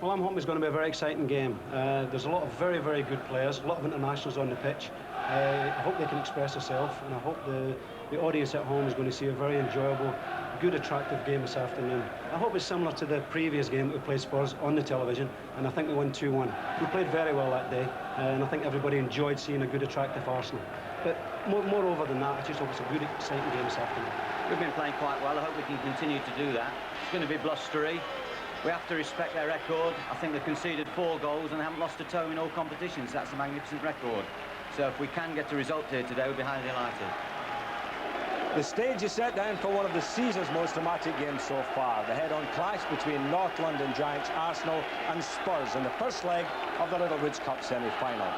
Well, I'm hoping it's going to be a very exciting game. There's a lot of very, very good players, a lot of internationals on the pitch. I hope they can express themselves, and I hope the audience at home is going to see a very enjoyable, good, attractive game this afternoon. I hope it's similar to the previous game that we played Spurs on the television, and I think we won 2-1. We played very well that day, and I think everybody enjoyed seeing a good, attractive Arsenal. But moreover than that, I just hope it's a good, exciting game this afternoon. We've been playing quite well. I hope we can continue to do that. It's going to be blustery. We have to respect their record. I think they've conceded 4 goals and they haven't lost a toe in all competitions. That's a magnificent record. So if we can get a result here today, we'll be highly delighted. The stage is set down for one of the season's most dramatic games so far. The head-on clash between North London giants Arsenal and Spurs in the first leg of the Littlewoods Cup semi-final.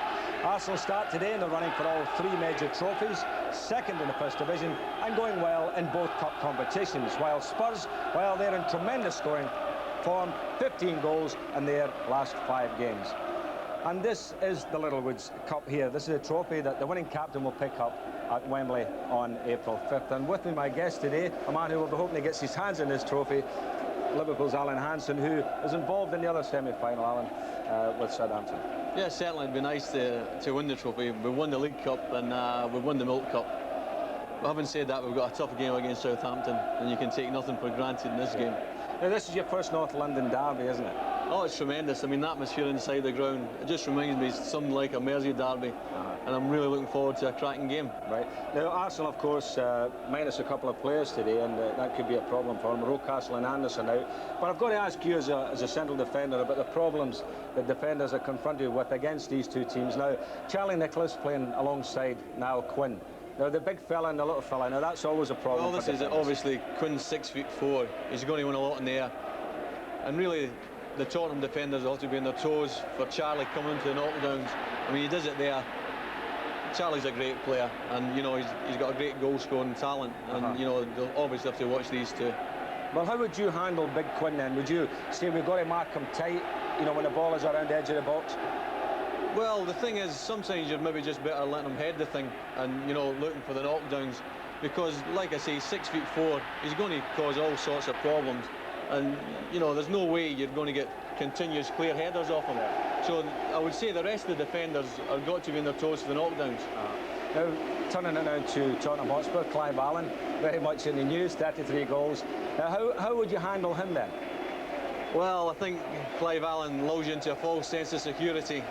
Arsenal start today in the running for all 3 major trophies, second in the First Division and going well in both cup competitions, while Spurs, well, they're in tremendous scoring form, 15 goals in their last 5 games. And this is the Littlewoods Cup here. This is a trophy that the winning captain will pick up at Wembley on April 5th. And with me, my guest today, a man who will be hoping to get his hands on this trophy, Liverpool's Alan Hansen, who is involved in the other semi-final, Alan, with Southampton. Yeah, certainly it'd be nice to win the trophy. We won the League Cup and we won the Milk Cup. But having said that, we've got a tough game against Southampton, and you can take nothing for granted in this game. Now, this is your first North London derby, isn't it? Oh, it's tremendous. I mean, the atmosphere inside the ground, it just reminds me of something like a Mersey derby. And I'm really looking forward to a cracking game. Right. Now, Arsenal, of course, minus a couple of players today, and that could be a problem for them. Rocastle and Anderson out. But I've got to ask you, as a central defender, about the problems that defenders are confronted with against these two teams. Now, Charlie Nicholas playing alongside Niall Quinn. Now, the big fella and the little fella, now that's always a problem. Well, this is it. Obviously, Quinn's 6'4". He's going to win a lot in the air. And really, the Tottenham defenders will have to be on their toes for Charlie coming into the knockdowns. I mean, he does it there. Charlie's a great player, and you know he's got a great goal-scoring talent, and you know they'll obviously have to watch these two. Well, how would you handle Big Quinn then? Would you say we've got to mark him tight, you know, when the ball is around the edge of the box? Well, the thing is, sometimes you're maybe just better letting him head the thing, and you know looking for the knockdowns, because like I say, 6'4", he's going to cause all sorts of problems. And, you know, there's no way you're going to get continuous clear headers off him. So I would say the rest of the defenders have got to be on their toes for the knockdowns. Now, turning it now to Tottenham Hotspur, Clive Allen, very much in the news, 33 goals. Now, how would you handle him then? Well, I think Clive Allen lulls you into a false sense of security.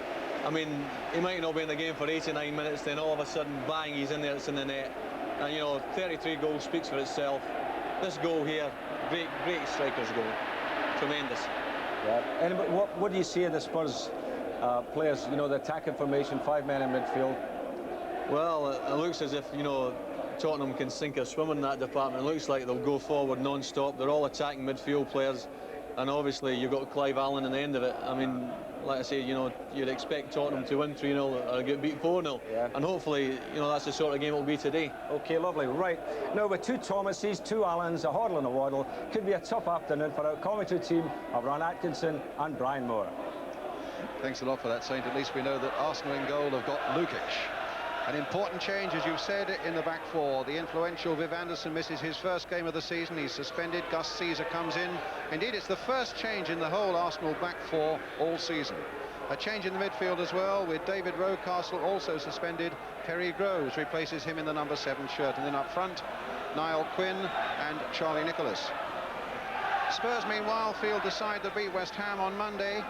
I mean, he might not be in the game for 89 minutes, then all of a sudden, bang, he's in there, it's in the net. And, you know, 33 goals speaks for itself. This goal here, great striker's goal. Tremendous. Yeah. And what do you see of the Spurs players, you know, the attacking formation, 5 men in midfield? Well, it looks as if, you know, Tottenham can sink or swim in that department. It looks like they'll go forward non-stop. They're all attacking midfield players. And obviously, you've got Clive Allen in the end of it. I mean, like I say, you know, you'd expect Tottenham to win 3-0 or get beat 4-0. Yeah. And hopefully, you know, that's the sort of game it'll be today. OK, lovely. Right. Now, with 2 Thomases, 2 Allens, a Hoddle and a Waddle, could be a tough afternoon for our commentary team of Ron Atkinson and Brian Moore. Thanks a lot for that, Saint. At least we know that Arsenal in goal have got Lukic. An important change, as you've said, in the back 4. The influential Viv Anderson misses his first game of the season. He's suspended. Gus Caesar comes in. Indeed, it's the first change in the whole Arsenal back 4 all season. A change in the midfield as well, with David Rocastle also suspended. Terry Groves replaces him in the number 7 shirt. And then up front, Niall Quinn and Charlie Nicholas. Spurs, meanwhile, field the side that beat West Ham on Monday.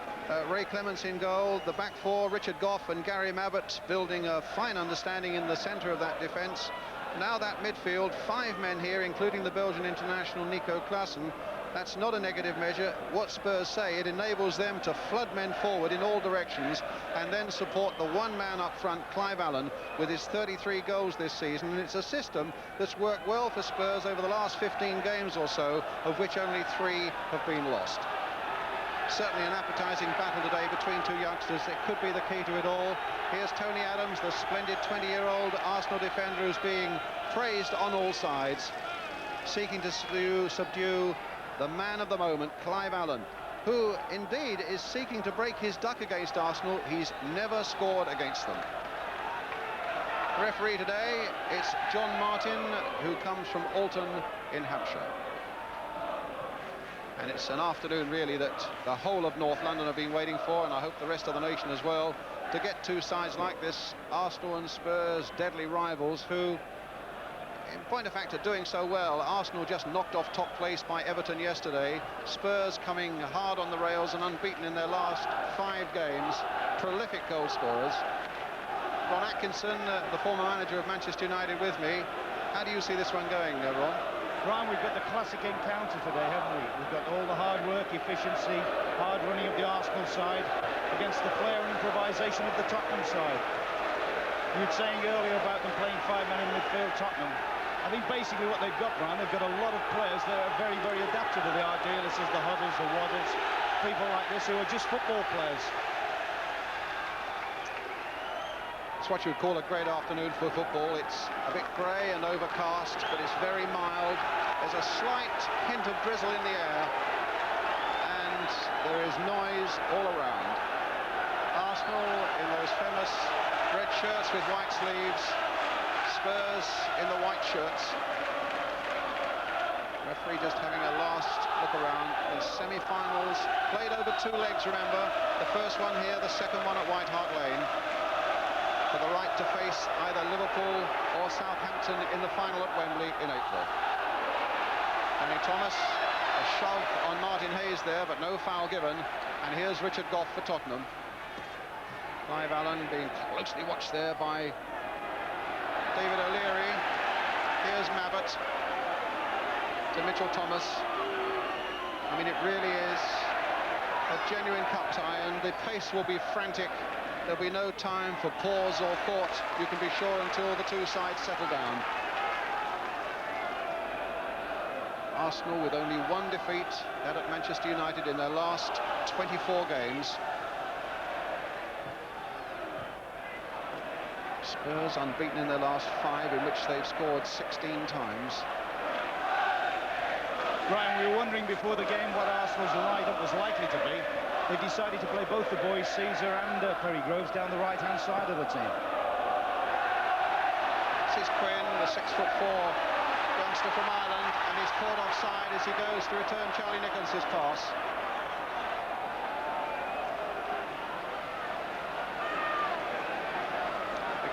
Ray Clements in goal. The back 4, Richard Gough and Gary Mabbott, building a fine understanding in the centre of that defence. Now that midfield, 5 men here, including the Belgian international Nico Klaassen. That's not a negative measure. What Spurs say, it enables them to flood men forward in all directions and then support the one man up front, Clive Allen, with his 33 goals this season. And it's a system that's worked well for Spurs over the last 15 games or so, of which only 3 have been lost. Certainly an appetising battle today between 2 youngsters. It could be the key to it all. Here's Tony Adams, the splendid 20-year-old Arsenal defender who's being praised on all sides, seeking to subdue the man of the moment, Clive Allen, who indeed is seeking to break his duck against Arsenal. He's never scored against them. The referee today, it's John Martin, who comes from Alton in Hampshire. And it's an afternoon, really, that the whole of North London have been waiting for, and I hope the rest of the nation as well, to get two sides like this. Arsenal and Spurs, deadly rivals, who, in point of fact, are doing so well. Arsenal just knocked off top place by Everton yesterday. Spurs coming hard on the rails and unbeaten in their last 5 games. Prolific goal scorers. Ron Atkinson, the former manager of Manchester United, with me. How do you see this one going, Ron? Brian, we've got the classic encounter today, haven't we? We've got all the hard work, efficiency, hard running of the Arsenal side against the flair and improvisation of the Tottenham side. You were saying earlier about them playing 5 men in midfield, Tottenham. I think basically what they've got, Brian, they've got a lot of players that are very, very adapted to the Ardiles, the Huddles, the Waddles, people like this who are just football players. It's what you would call a great afternoon for football. It's a bit grey and overcast, but it's very mild. There's a slight hint of drizzle in the air, and there is noise all around. Arsenal in those famous red shirts with white sleeves, Spurs in the white shirts. Referee just having a last look around. The semi-finals played over 2 legs, remember. The first one here, the second one at White Hart Lane, for the right to face either Liverpool or Southampton in the final at Wembley in April. Danny Thomas, a shove on Martin Hayes there, but no foul given. And here's Richard Gough for Tottenham. Clive Allen being closely watched there by David O'Leary. Here's Mabbott to Mitchell Thomas. I mean, it really is a genuine cup tie, and the pace will be frantic. There'll be no time for pause or thought, you can be sure, until the two sides settle down. Arsenal with only 1 defeat, that at Manchester United in their last 24 games. Spurs unbeaten in their last 5, in which they've scored 16 times. Brian, we were wondering before the game what Arsenal's lineup was likely to be. They decided to play both the boys, Caesar and Perry Groves, down the right-hand side of the team. This is Quinn, the 6'4" youngster from Ireland, and he's caught offside as he goes to return Charlie Nichols' pass.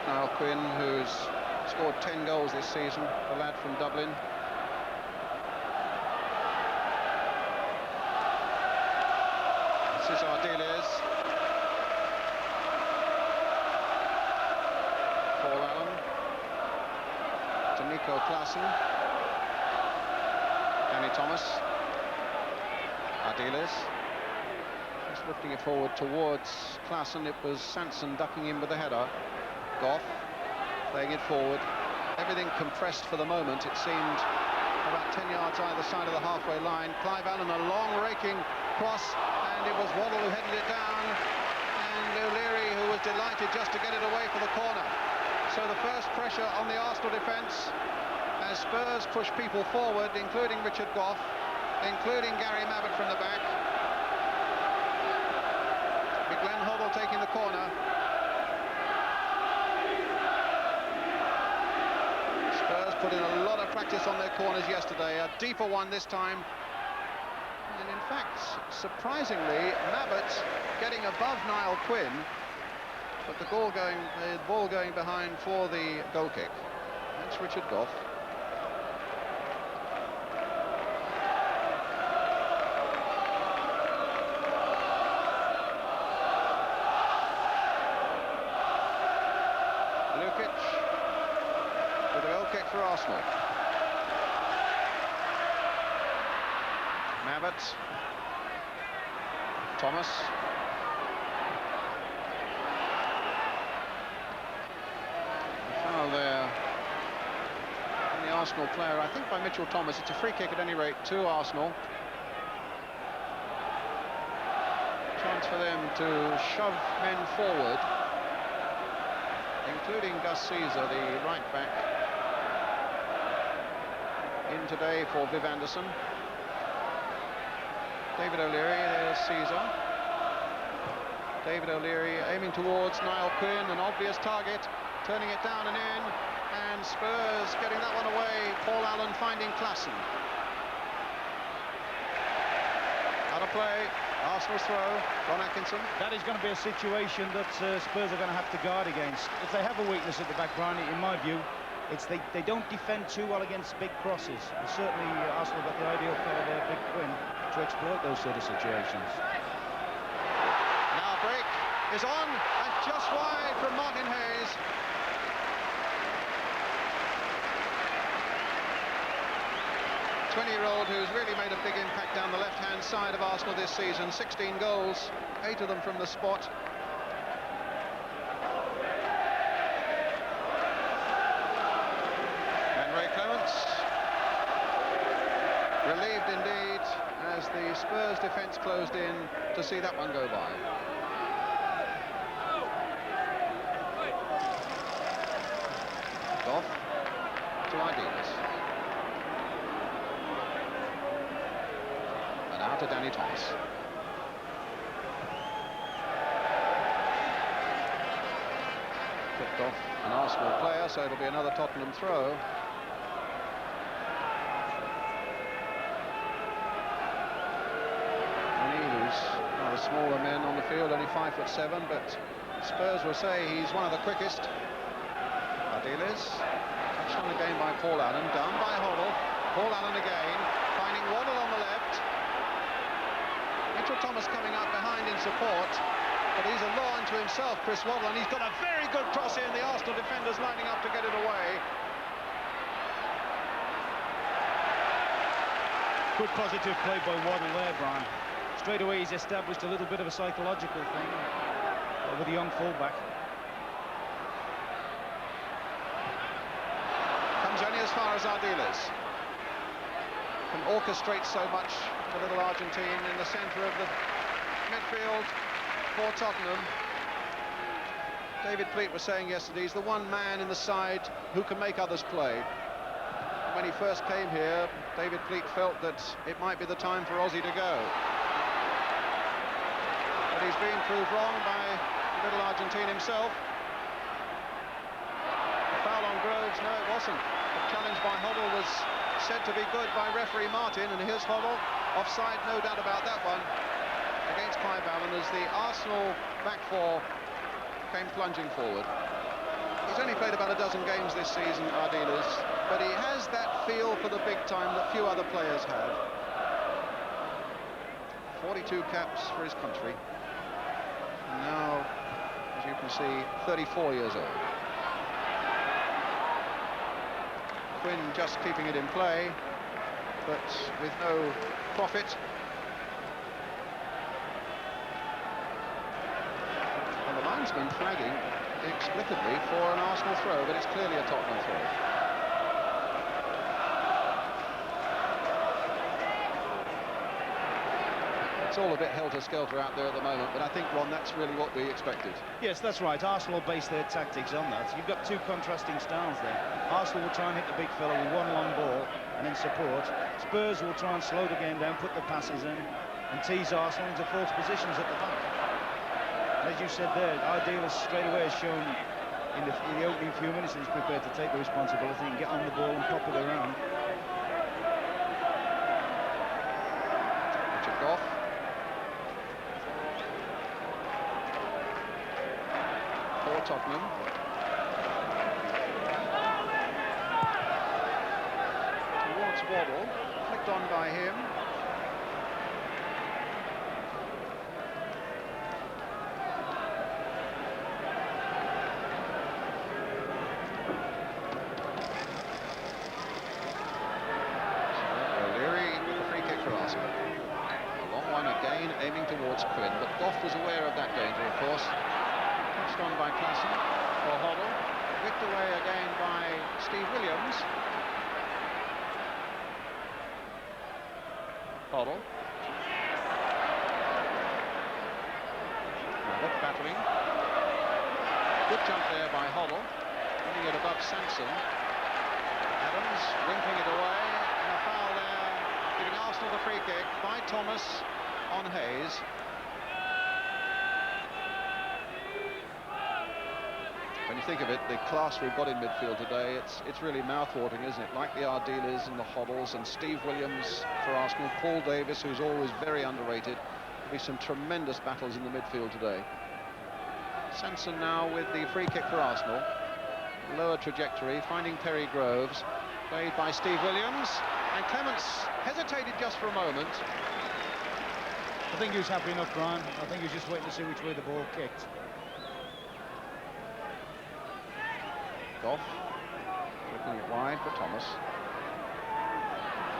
Niall Quinn, who's scored 10 goals this season, the lad from Dublin. This is Ardiles. Paul Allen to Nico Klaassen. Danny Thomas. Ardiles. Just lifting it forward towards Klaassen. It was Sanson ducking in with the header. Gough playing it forward. Everything compressed for the moment. It seemed about 10 yards either side of the halfway line. Clive Allen, a long raking cross, and it was Waddle who headed it down, and O'Leary, who was delighted just to get it away for the corner. So the first pressure on the Arsenal defence as Spurs push people forward, including Richard Gough, including Gary Mabbott from the back. Glenn Hoddle taking the corner. Spurs put in a lot of practice on their corners yesterday, a deeper one this time. And in fact, surprisingly, Mabbott getting above Niall Quinn, but the ball going behind for the goal kick. That's Richard Gough. With a goal kick for Arsenal. Mabbott. Thomas. A foul there on the Arsenal player, I think by Mitchell Thomas. It's a free kick at any rate to Arsenal. Chance for them to shove men forward, including Gus Caesar, the right back, in today for Viv Anderson. David O'Leary, there's Caesar. David O'Leary aiming towards Niall Quinn, an obvious target, turning it down and in, and Spurs getting that one away. Paul Allen finding Klaassen. play. Arsenal's throw. Ron Atkinson. That is going to be a situation that Spurs are going to have to guard against. If they have a weakness at the back, Brian, in my view, it's they don't defend too well against big crosses. And certainly Arsenal got the ideal fellow there, Big Quinn, to exploit those sort of situations. Now break is on, and just wide from Martin Hayes. A 20-year-old who's really made a big impact down the left-hand side of Arsenal this season. 16 goals, 8 of them from the spot. And Ray Clements, relieved indeed as the Spurs defence closed in to see that one go by. Off to Ideas. And out to Danny Thomas. Picked off an Arsenal player, so it'll be another Tottenham throw. Who's one of the smaller men on the field, only 5'7", but Spurs will say he's one of the quickest. Ardiles, touched on again by Paul Allen, down by Hoddle. Paul Allen again, finding Waddle on the left. Mitchell Thomas coming up behind in support, but he's a law unto himself, Chris Waddle, and he's got a very good cross in. The Arsenal defenders lining up to get it away. Good positive play by Waddle there, Brian. Straight away he's established a little bit of a psychological thing with the young fullback. Comes only as far as Ardiles. Can orchestrate so much, the little Argentine in the centre of the midfield for Tottenham. David Pleat was saying yesterday he's the one man in the side who can make others play. When he first came here, David Pleat felt that it might be the time for Ozzy to go. But he's been proved wrong by the little Argentine himself. A foul on Groves, no it wasn't. The challenge by Hoddle was said to be good by referee Martin, and here's Hoddle, offside, no doubt about that one, against Clive Allen as the Arsenal back four came plunging forward. He's only played about a dozen games this season, Ardiles, but he has that feel for the big time that few other players have. 42 caps for his country, and now, as you can see, 34 years old. Quinn just keeping it in play, but with no profit. And the linesman flagging inexplicably for an Arsenal throw, but it's clearly a Tottenham throw. It's all a bit helter-skelter out there at the moment, but I think, Ron, that's really what we expected. Yes, that's right. Arsenal base their tactics on that. You've got two contrasting styles there. Arsenal will try and hit the big fella with one long ball and in support. Spurs will try and slow the game down, put the passes in, and tease Arsenal into false positions at the back. And as you said there, Ardiles straight away has shown in the opening few minutes that he's prepared to take the responsibility and get on the ball and pop it around. Richard Goff. For Tottenham. Towards Waddle, flicked on by him. Aiming towards Quinn, but Goff was aware of that danger, of course. Touched on by Klassen for Hoddle. Whipped away again by Steve Williams. Hoddle. Now battling. Good jump there by Hoddle. Winning it above Sanson. Adams winking it away. And a foul there, giving Arsenal the free kick by Thomas on Hayes. When you think of it, the class we've got in midfield today, it's really mouth-watering, isn't it? Like the Ardiles and the Hoddles and Steve Williams for Arsenal, Paul Davis, who's always very underrated. There'll be some tremendous battles in the midfield today. Sanson now with the free kick for Arsenal. Lower trajectory, finding Perry Groves, played by Steve Williams, and Clements hesitated just for a moment. I think he was happy enough, Brian. I think he was just waiting to see which way the ball kicked. Goff looking it wide for Thomas.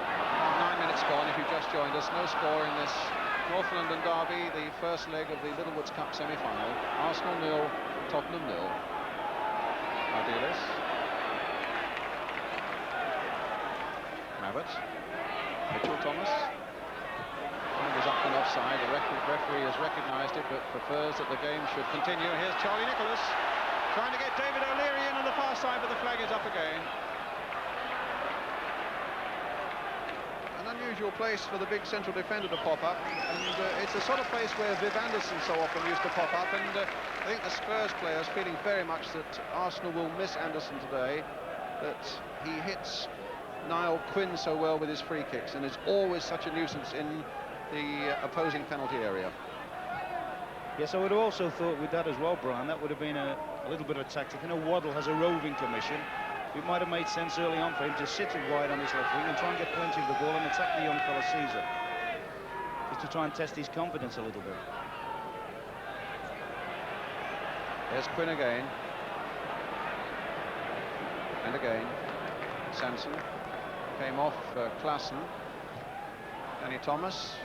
9 minutes gone if you've just joined us. No score in this North London derby, the first leg of the Littlewoods Cup semi-final. Arsenal 0, Tottenham 0. Ardiles. Mavett. Mitchell Thomas. Hand is up and offside. The referee has recognised it but prefers that the game should continue. Here's Charlie Nicholas trying to get David O'Leary in on the far side, but the flag is up again. An unusual place for the big central defender to pop up, and it's the sort of place where Viv Anderson so often used to pop up, and I think the Spurs players feeling very much that Arsenal will miss Anderson today, that he hits Niall Quinn so well with his free kicks and is always such a nuisance in the opposing penalty area. Yes, I would have also thought with that as well, Brian, that would have been a little bit of a tactic. I know Waddle has a roving commission. It might have made sense early on for him to sit it wide on his left wing and try and get plenty of the ball and attack the young fella Caesar, just to try and test his confidence a little bit. There's Quinn again. And again. Sanson came off Klassen. Danny Thomas.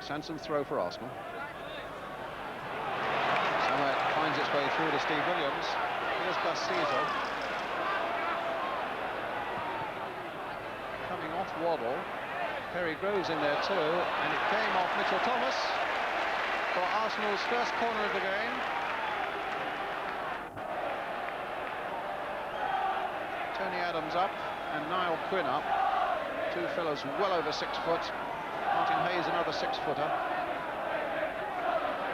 Sanson throw for Arsenal. Somehow it finds its way through to Steve Williams. Here's Gus Caesar. Coming off Waddle. Perry Groves in there too, and it came off Mitchell Thomas for Arsenal's first corner of the game. Tony Adams up and Niall Quinn up. Two fellows well over 6 foot. Martin Hayes, another 6-footer.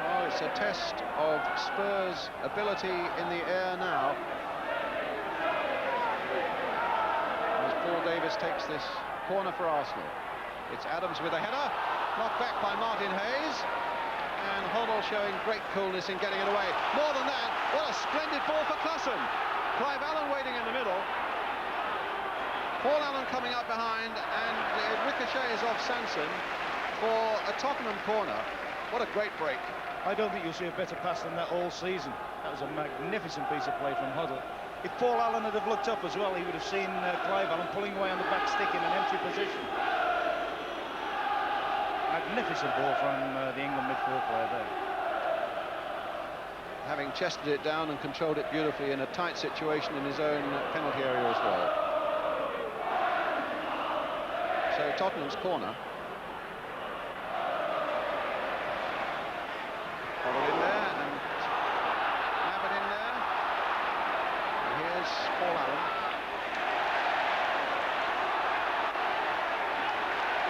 Oh, it's a test of Spurs' ability in the air now. As Paul Davis takes this corner for Arsenal. It's Adams with a header, knocked back by Martin Hayes. And Hoddle showing great coolness in getting it away. More than that, what a splendid ball for Klassen. Clive Allen waiting in the middle. Paul Allen coming up behind, and it ricochets off Sanson for a Tottenham corner. What a great break. I don't think you'll see a better pass than that all season. That was a magnificent piece of play from Hoddle. If Paul Allen had have looked up as well, he would have seen Clive Allen pulling away on the back stick in an empty position. Magnificent ball from the England midfield player there. Having chested it down and controlled it beautifully in a tight situation in his own penalty area as well. So Tottenham's corner. Hoddle in there and Mavett in there. And here's Paul Allen.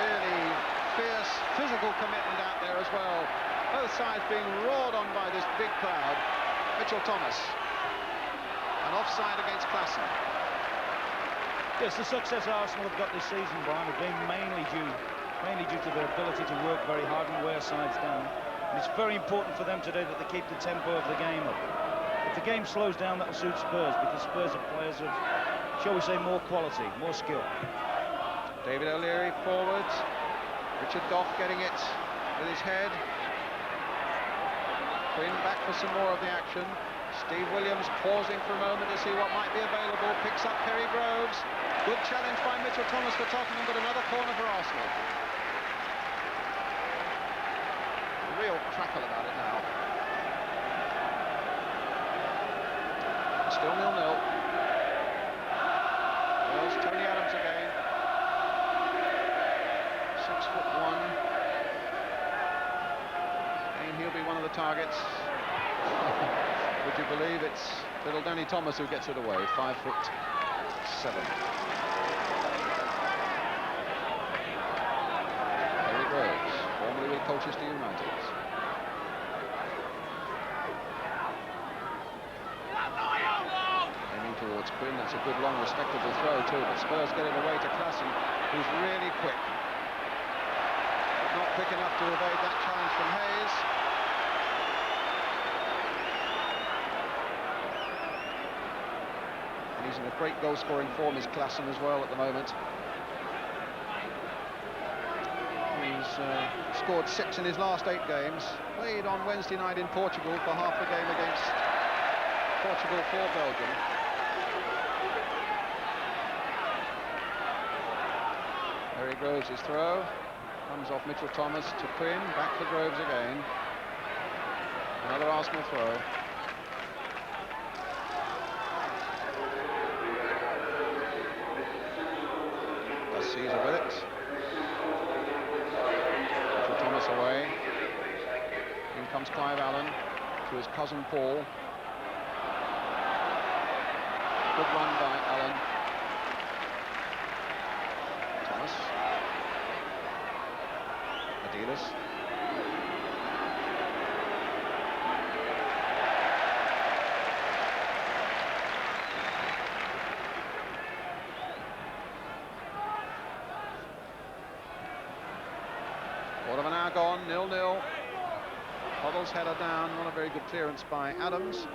Really fierce physical commitment out there as well. Both sides being roared on by this big crowd. Mitchell Thomas. And offside against Klassen. Yes, the success Arsenal have got this season, Brian, have been mainly due to their ability to work very hard and wear sides down. And it's very important for them today that they keep the tempo of the game up. If the game slows down, that'll suit Spurs, because Spurs are players of, shall we say, more quality, more skill. David O'Leary forward. Richard Goff getting it with his head. Quinn back for some more of the action. Steve Williams pausing for a moment to see what might be available. Picks up Perry Groves. Good challenge by Mitchell Thomas for Tottenham, but another corner for Arsenal. A real crackle about it now. Still 0-0. There's Tony Adams again. 6'1". And he'll be one of the targets. Would you believe it's little Danny Thomas who gets it away, 5'7". There he goes, formerly with Colchester United. Aiming towards Quinn, that's a good, long, respectable throw too, but Spurs get it away to Klassen, who's really quick. But not quick enough to evade that challenge from Hayes. And he's in a great goal-scoring form, is Klassen as well at the moment. He's scored 6 in his last 8 games. Played on Wednesday night in Portugal for half the game against Portugal for Belgium. There he Groves his throw. Comes off Mitchell Thomas to Quinn. Back for Groves again. Another Arsenal throw. Does Caesar with it. Mitchell Thomas away. In comes Clive Allen to his cousin Paul. Good run by Allen. Thomas. Adilas. Quarter of an hour gone, 0-0. Hoddle's header down, not a very good clearance by Adams.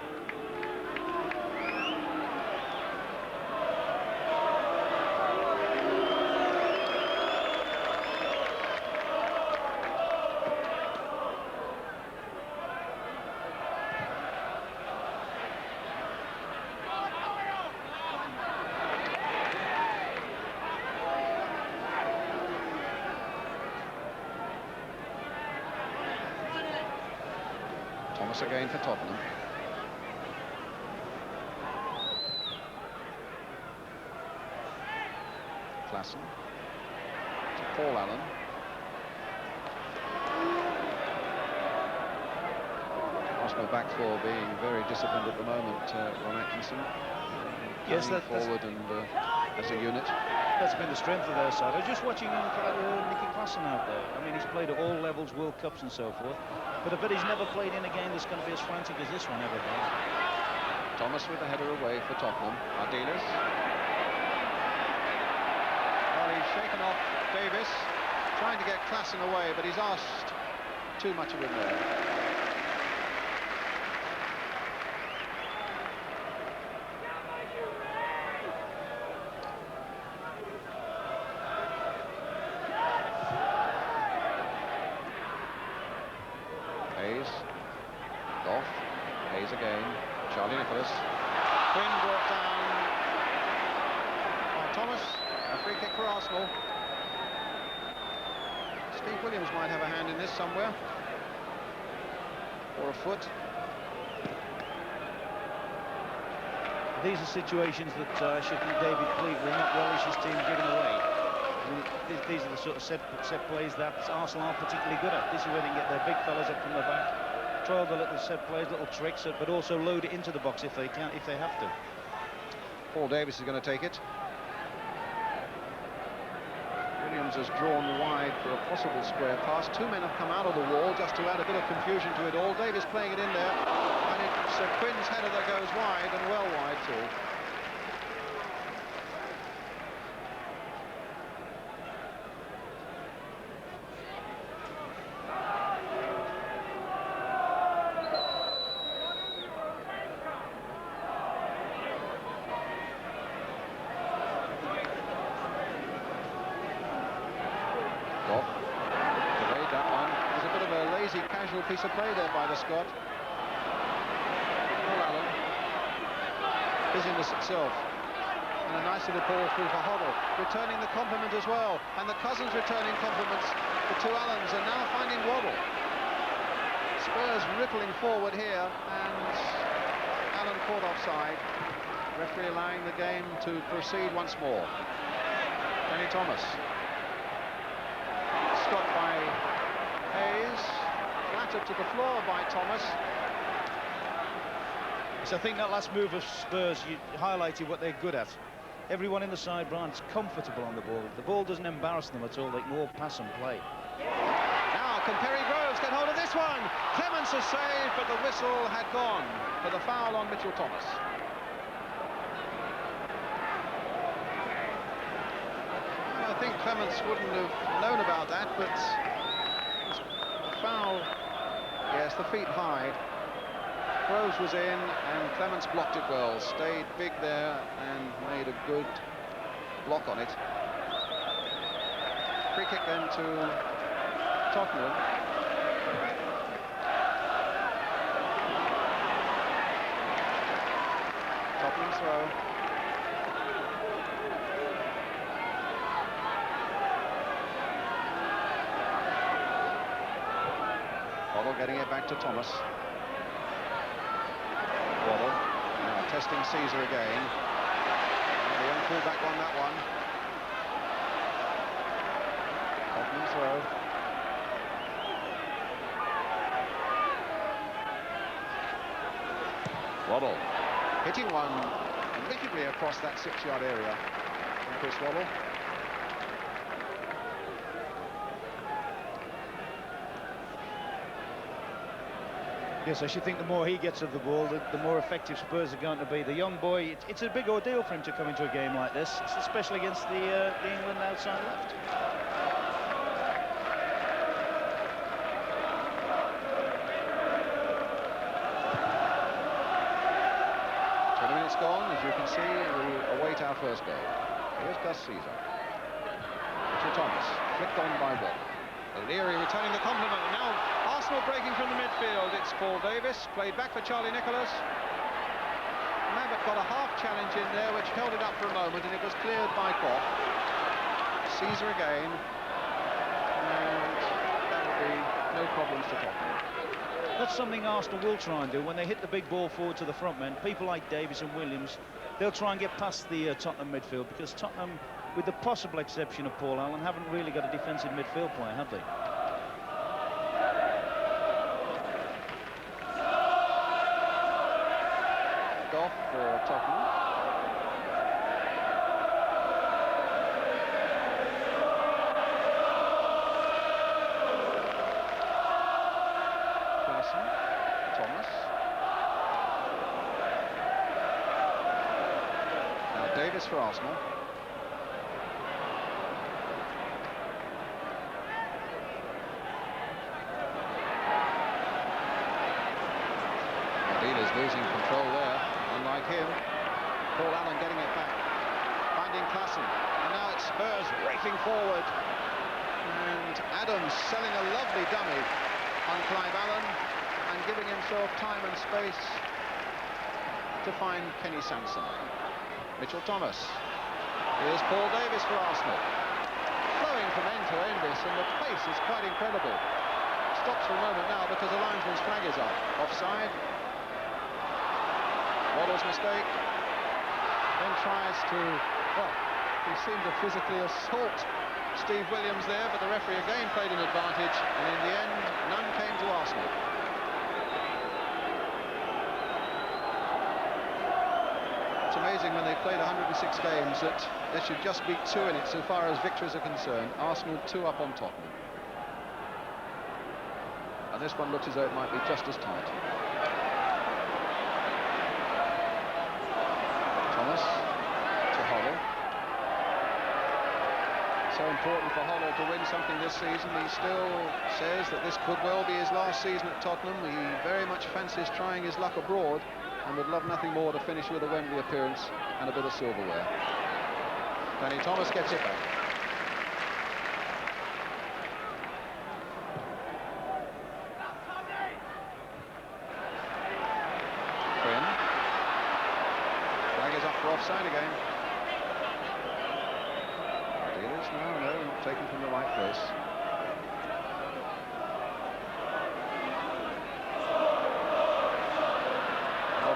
Thomas again for Tottenham. Klassen to Paul Allen. Arsenal back four being very disciplined at the moment, Ron Atkinson. Yes, that's forward and as a unit. That's been the strength of their side. I was just watching Nicky Klassen out there. I mean, he's played at all levels, World Cups and so forth. But I bet he's never played in a game that's going to be as frantic as this one ever been. Thomas with the header away for Tottenham. Ardiles. Well, he's shaken off Davis, trying to get Klassen away, but he's asked too much of him there. Hayes, Goff, Hayes again, Charlie Nicholas. Quinn brought down by Thomas, a free kick for Arsenal. Steve Williams might have a hand in this somewhere, or a foot. These are situations that I should think David Cleave will not relish his team giving away. I mean, these are the sort of set plays that Arsenal aren't particularly good at. This is where they can get their big fellas up from the back, try all the little set plays, little tricks, but also load it into the box if they can, if they have to. Paul Davis is going to take it. Williams has drawn wide for a possible square pass. Two men have come out of the wall just to add a bit of confusion to it all. Davis playing it in there, and it's Quinn's header that goes wide, and well wide too. Piece of play there by the Scot. Paul Allen. Busyness itself. And a nice little ball through for Hoddle. Returning the compliment as well. And the cousins returning compliments. The two Allens are now finding Waddle. Spurs rippling forward here. And Allen caught offside. Referee allowing the game to proceed once more. Danny Thomas. Stopped by Hayes. Flattered to the floor by Thomas. So I think that last move of Spurs, you highlighted what they're good at. Everyone in the side branch comfortable on the ball. The ball doesn't embarrass them at all. They can all pass and play. Now, can Perry Groves get hold of this one? Clements has saved, but the whistle had gone for the foul on Mitchell Thomas. I think Clements wouldn't have known about that, but the foul, yes, the feet high. Groves was in, and Clements blocked it well. Stayed big there and made a good block on it. Free kick then to Tottenham. Tottenham throw. Waddle getting it back to Thomas. Waddle now testing Caesar again. And the young fullback won that one. Tottenham throw. Waddle hitting one wickedly across that 6-yard area from Chris Waddle. Yes, I should think the more he gets of the ball, the more effective Spurs are going to be. The young boy, it's a big ordeal for him to come into a game like this, especially against the England outside left. Gone, as you can see, we await our first goal. Here's Gus Caesar. Mitchell Thomas, flicked on by Waddle. O'Leary returning the compliment, and now Arsenal breaking from the midfield. It's Paul Davis, played back for Charlie Nicholas. Mabbutt got a half challenge in there, which held it up for a moment, and it was cleared by Goff. Caesar again, and that will be no problems to Tottenham. That's something Arsenal will try and do when they hit the big ball forward to the front men. People like Davis and Williams, they'll try and get past the Tottenham midfield, because Tottenham, with the possible exception of Paul Allen, haven't really got a defensive midfield player, have they? Goff for Tottenham. Thomas. Now Davis for Arsenal. Dealer's losing control there, unlike him. Paul Allen getting it back, finding Klassen, and now it's Spurs racing forward. And Adams selling a lovely dummy on Clive Allen, and giving himself time and space to find Kenny Sansom. Mitchell Thomas. Here's Paul Davis for Arsenal. Flowing from end to end this, and the pace is quite incredible. Stops for a moment now because the linesman's flag is up. Offside. Waddle's mistake. Then tries to, well, he seemed to physically assault Steve Williams there, but the referee again played an advantage, and in the end, none came to Arsenal. It's amazing when they've played 106 games that there should just be 2 in it so far as victories are concerned. Arsenal 2 up on Tottenham. And this one looks as though it might be just as tight. Thomas to Hoddle. So important for Hoddle to win something this season. He still says that this could well be his last season at Tottenham. He very much fancies trying his luck abroad, and would love nothing more to finish with a Wembley appearance and a bit of silverware. Danny Thomas gets it back. Quinn. Flag is up for offside again. Dealers, no, not taken from the right place.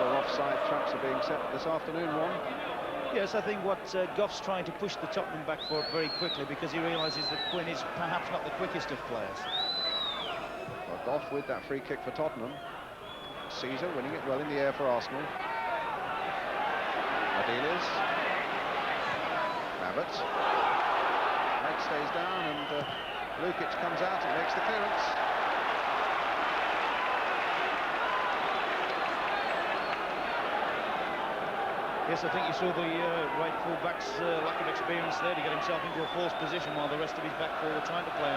Offside traps are being set this afternoon, Ron. Yes, I think what Goff's trying to push the Tottenham back for very quickly, because he realises that Quinn is perhaps not the quickest of players. Well, Goff with that free kick for Tottenham. Caesar winning it well in the air for Arsenal. Ardiles. Rabbit. Leg stays down and Lukic comes out and makes the clearance. Yes, I think you saw the right full-back's lack of experience there to get himself into a false position while the rest of his back four were trying to play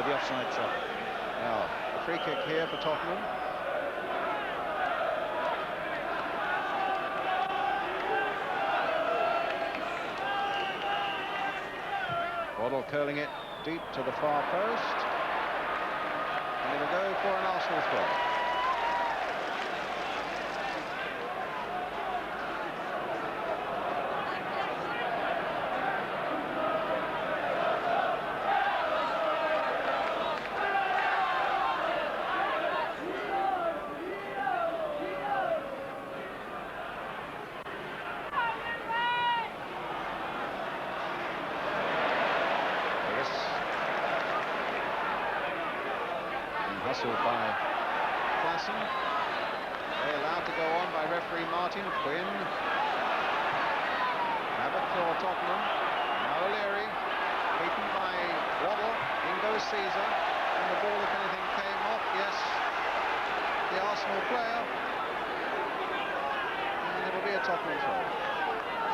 the offside trap. Now, a free kick here for Tottenham. Waddle curling it deep to the far post. And it'll go for an Arsenal throw. Hustled by Klassen. They're allowed to go on by referee Martin Quinn. Abbott for Tottenham. Now O'Leary. Beaten by Waddle. In goes Caesar. And the ball, if anything, came off. Yes, the Arsenal player. And it'll be a Tottenham throw.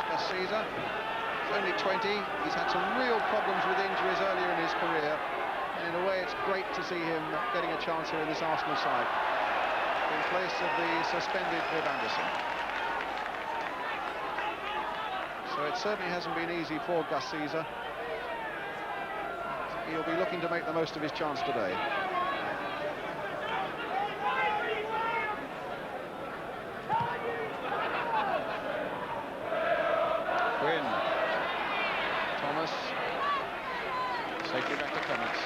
It's just Caesar. He's only 20. He's had some real problems with injuries earlier in his career. And in a way, it's great to see him getting a chance here in this Arsenal side in place of the suspended Viv Anderson. So it certainly hasn't been easy for Gus Caesar. He'll be looking to make the most of his chance today. Quinn. Thomas. Safely back to Clements.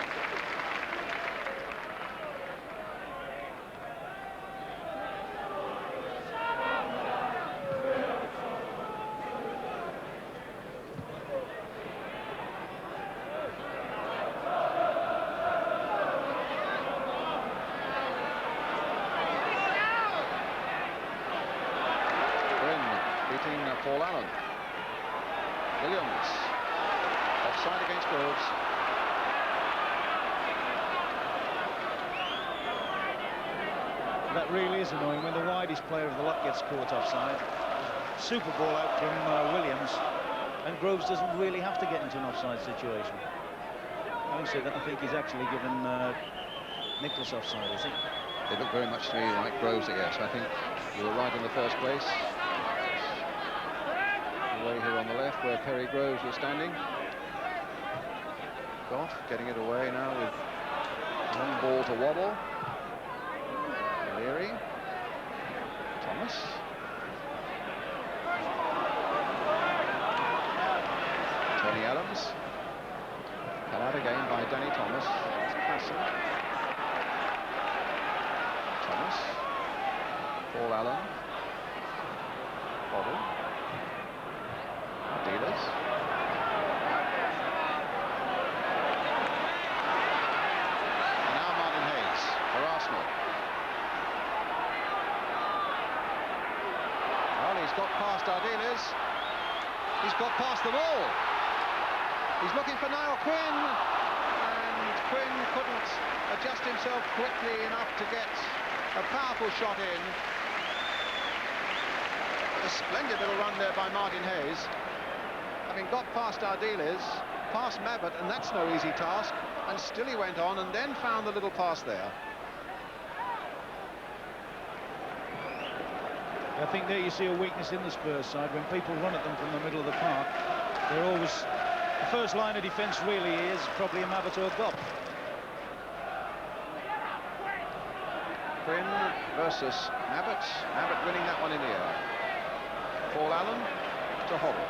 Paul Allen. Williams. Offside against Groves. That really is annoying when the widest player of the lot gets caught offside. Super ball out from Williams, and Groves doesn't really have to get into an offside situation. Having said that, I think he's actually given Nicholas offside, is he? They look very much to me like Groves, yes. I think you were right in the first place. Away here on the left where Perry Groves was standing. Goff getting it away now with long ball to Waddle. Leary. Thomas. Tony Adams. Cut out again by Danny Thomas. It's Klassen. Thomas. Paul Allen. Waddle. Dealers. And now Martin Hayes for Arsenal. Well, he's got past Ardiles. He's got past them all. He's looking for Niall Quinn, and Quinn couldn't adjust himself quickly enough to get a powerful shot in. A splendid little run there by Martin Hayes. Having got past Ardiles, past Mabbutt, and that's no easy task, and still he went on and then found the little pass there. I think there you see a weakness in the Spurs side. When people run at them from the middle of the park, they're always... The first line of defence really is probably a Mabbutt or a Gopp. Quinn versus Mabbutt. Mabbutt winning that one in the air. Paul Allen to Hoddle.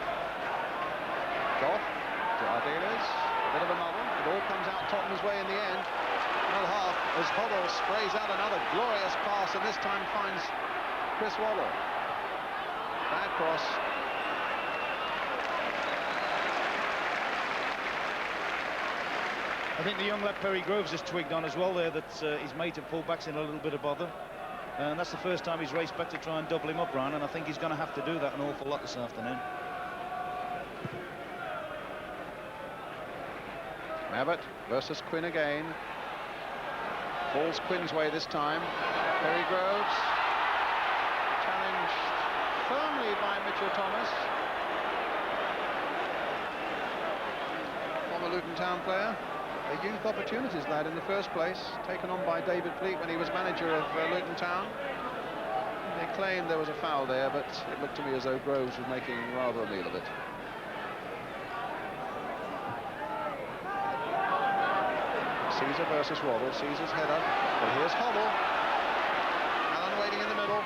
Goff to Ardiles. A bit of a muddle. It all comes out Tottenham's way in the end. Another half as Hoddle sprays out another glorious pass, and this time finds Chris Waddle. Bad cross. I think the young lad Perry Groves has twigged on as well there that his mate at full-back's in a little bit of bother. And that's the first time he's raced back to try and double him up, Brian, and I think he's going to have to do that an awful lot this afternoon. Abbott versus Quinn again. Falls Quinn's way this time. Perry Groves challenged firmly by Mitchell Thomas, former Luton Town player, a youth opportunities lad in the first place, taken on by David Fleet when he was manager of Luton Town. They claimed there was a foul there, but it looked to me as though Groves was making rather a meal of it. Caesar versus Waddle. Caesar's header, but here's Hobble. Allen waiting in the middle.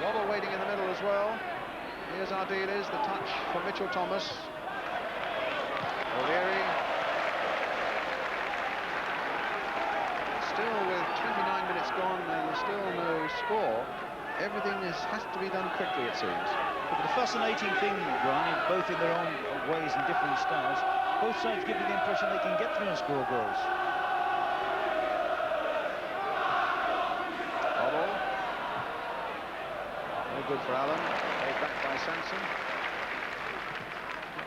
Waddle waiting in the middle as well. Here's Ardiles, the touch for Mitchell Thomas. O'Leary. Still with 29 minutes gone and still no score. Everything has to be done quickly, it seems. But the fascinating thing, Brian, both in their own ways and different styles, both sides give you the impression they can get through and score goals. Hobble. No good for Allen. Paid back by Sanson.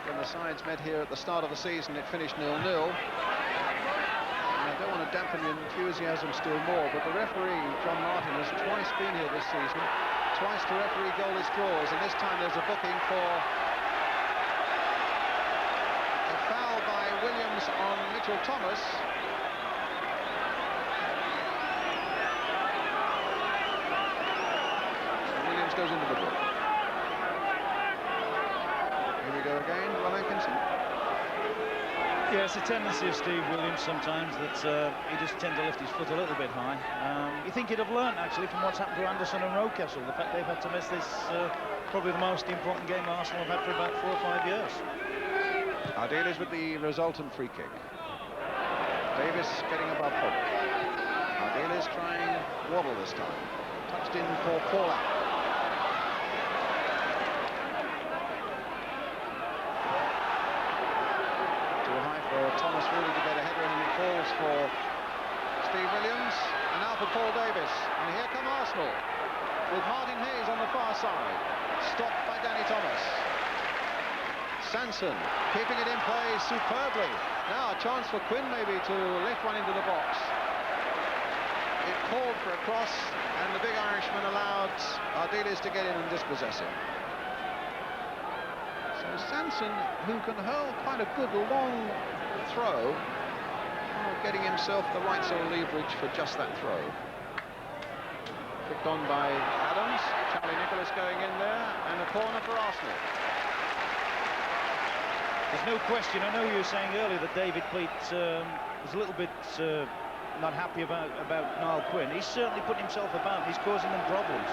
When the sides met here at the start of the season, it finished 0-0. I don't want to dampen the enthusiasm still more, but the referee, John Martin, has twice been here this season, twice to referee goalless draws, and this time there's a booking for a foul by Williams on Mitchell Thomas. So Williams goes into the book. Here we go again, Ron Atkinson. Yeah, it's a tendency of Steve Williams sometimes that he just tends to lift his foot a little bit high. You think he'd have learnt, actually, from what's happened to Anderson and Rocastle, the fact they've had to miss this, probably the most important game Arsenal have had for about 4 or 5 years. Ardiles with the resultant free kick. Davis getting above Hobble. Ardiles trying Waddle this time. Touched in for Paula. Thomas really to get a header in, and it falls for Steve Williams, and now for Paul Davis. And here come Arsenal with Martin Hayes on the far side, stopped by Danny Thomas. Sanson keeping it in play superbly. Now a chance for Quinn maybe to lift one into the box. It called for a cross, and the big Irishman allowed Ardiles to get in and dispossess him. So Sanson, who can hurl quite a good long throw, getting himself the right sort of leverage for just that throw. Picked on by Adams. Charlie Nicholas going in there, and a corner for Arsenal. There's no question. I know you were saying earlier that David Fleet was a little bit not happy about Niall Quinn. He's certainly put himself about. He's causing them problems.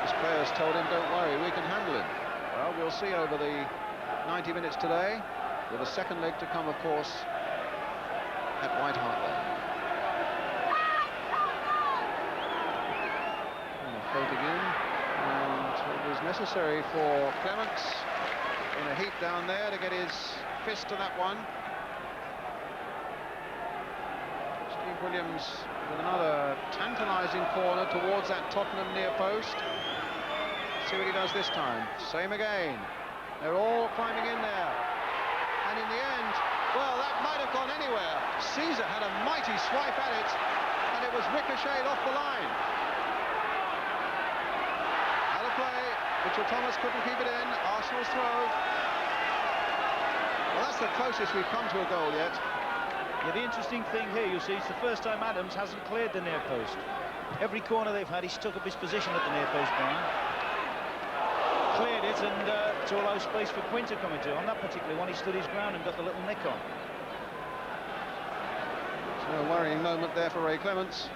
His players told him, don't worry, we can handle him. Well, we'll see over the 90 minutes today, with a second leg to come, of course, at White Hart Lane. Floating in, and it was necessary for Clements in a heat down there to get his fist to that one. Steve Williams with another tantalising corner towards that Tottenham near post. See what he does this time. Same again. They're all climbing in there. And in the end, well, that might have gone anywhere. Caesar had a mighty swipe at it, and it was ricocheted off the line. Out of play. Mitchell Thomas couldn't keep it in. Arsenal's throw. Well, that's the closest we've come to a goal yet. Yeah, the interesting thing here, you see, it's the first time Adams hasn't cleared the near post. Every corner they've had, he's stuck up his position at the near post, Brian. Cleared it, and to allow space for Quinn to come into. On that particular one, he stood his ground and got the little nick on. So a worrying moment there for Ray Clements.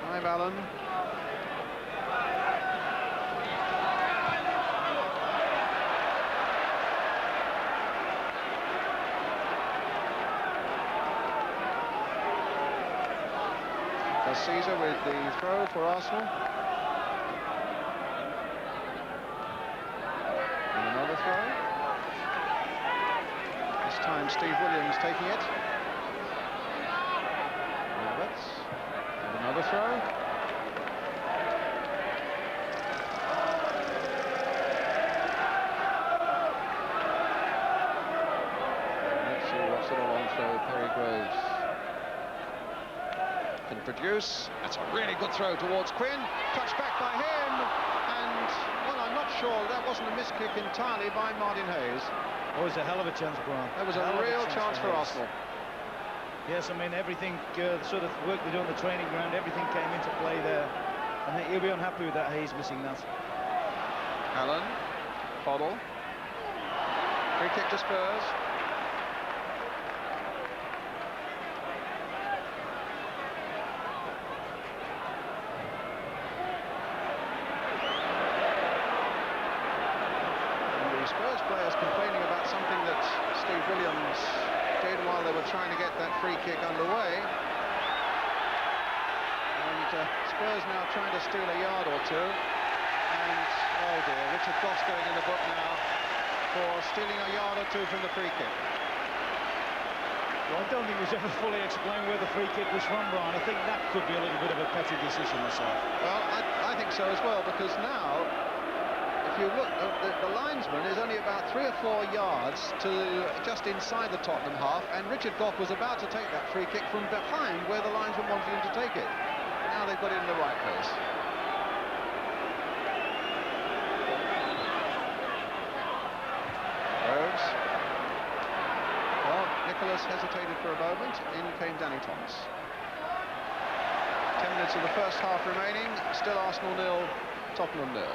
Clive Allen. Caesar with the throw for Arsenal. And another throw. This time Steve Williams taking it. throw. Let's see what sort of long throw Perry Groves can produce. That's a really good throw towards Quinn. Touched back by him, and well, I'm not sure that wasn't a miss kick entirely by Martin Hayes. Oh, it was a hell of a chance, Brian. That was a real chance for Hayes. Arsenal. Yes, I mean, everything, the sort of work they do on the training ground, everything came into play there. I think he'll be unhappy with that, Hayes missing that. Allen, Hoddle. Free kick to Spurs. Spurs players complaining about something that Steve Williams did while they were trying to get that free kick underway. And Spurs now trying to steal a yard or two. And, oh dear, Richard Goss going in the book now for stealing a yard or two from the free kick. Well, I don't think it was ever fully explained where the free kick was from, Brian. I think that could be a little bit of a petty decision myself. Well, I think so as well, because now, if you look, the linesman is only about 3 or 4 yards to just inside the Tottenham half, and Richard Goff was about to take that free kick from behind where the linesman wanted him to take it. Now they've got it in the right place. Groves. Well, Nicholas hesitated for a moment. In came Danny Thomas. 10 minutes of the first half remaining. Still Arsenal 0, Tottenham 0.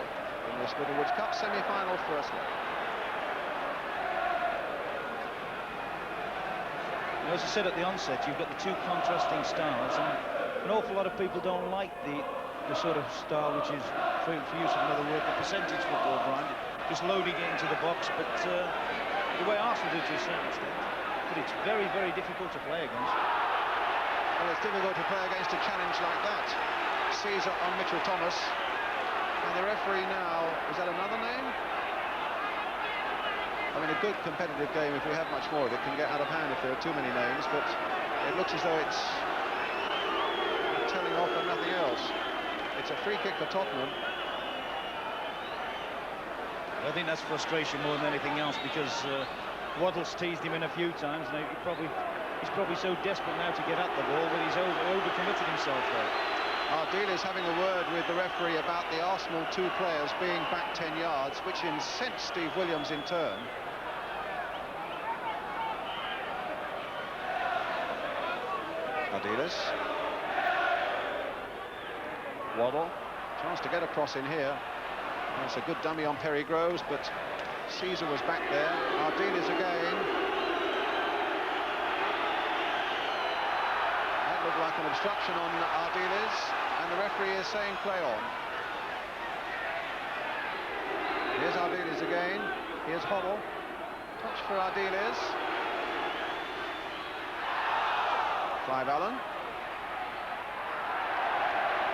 In this Littlewoods Cup semi-final first leg. As I said at the onset, you've got the two contrasting styles, and an awful lot of people don't like the sort of style which is, for use of another word, the percentage football, Brian, just loading it into the box, but the way Arsenal do to a certain extent. But it's very, very difficult to play against. Well, it's difficult to play against a challenge like that. Caesar on Mitchell Thomas. And the referee now, is that another name? I mean, a good competitive game, if we have much more of it, can get out of hand if there are too many names, but it looks as though it's telling off and nothing else. It's a free kick for Tottenham. I think that's frustration more than anything else, because Waddle's teased him in a few times. Now he's probably so desperate now to get at the ball that he's overcommitted himself there. Ardil is having a word with the referee about the Arsenal 2 players being back 10 yards, which incensed Steve Williams in turn. Ardiles. Waddle. Chance to get across in here. That's a good dummy on Perry Groves, but Caesar was back there. Ardiles again. That looked like an obstruction on Ardiles, and the referee is saying play on. Here's Ardiles again. Here's Hoddle. Touch for Ardiles. Clive Allen.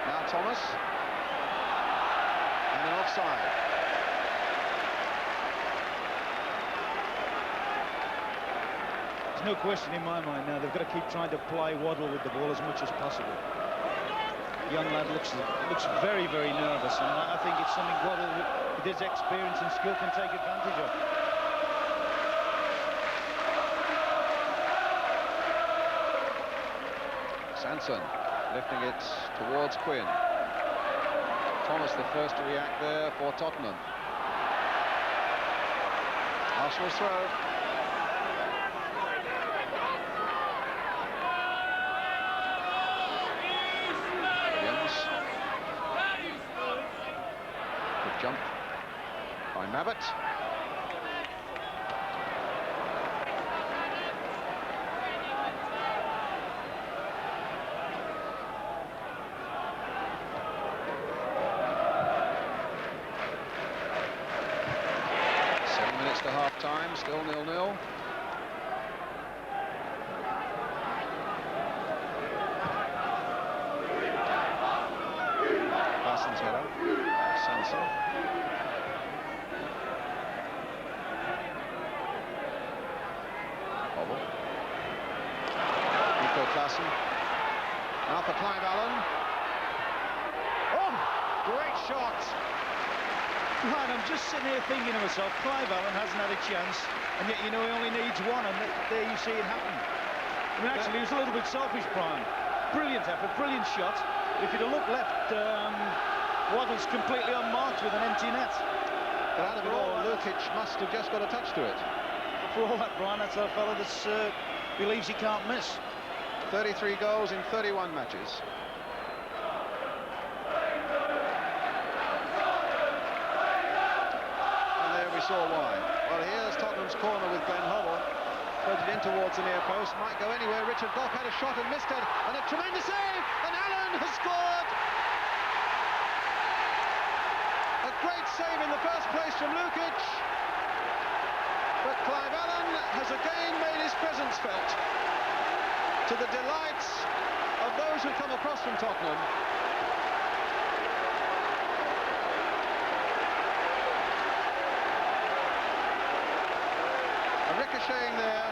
Now Thomas. And an offside. There's no question in my mind now. They've got to keep trying to ply Waddle with the ball as much as possible. The young lad looks very, very nervous, and I think it's something Waddle, with his experience and skill, can take advantage of. Sanson lifting it towards Quinn. Thomas the first to react there for Tottenham. Arsenal's throw. Williams. Good jump by Mabbott. To half-time, still 0-0. Parsons header. Sanson. Bobble. Nico Klassen. Now for Clive Allen. great shot. Man, I'm just sitting here thinking to myself, Clive Allen hasn't had a chance, and yet you know he only needs one, and there you see it happen. I mean, actually, he was a little bit selfish, Brian. Brilliant effort, brilliant shot. If he'd have looked left, Waddle's completely unmarked with an empty net. But out of it all, Lukic must have just got a touch to it. But for all that, Brian, that's a fella that believes he can't miss. 33 goals in 31 matches. Saw why. Well, here's Tottenham's corner with Glenn Hoddle. Put it in towards the near post. Might go anywhere. Richard Goff had a shot and missed it. And a tremendous save. And Allen has scored. A great save in the first place from Lukic. But Clive Allen has again made his presence felt, to the delights of those who come across from Tottenham. Ricocheting there,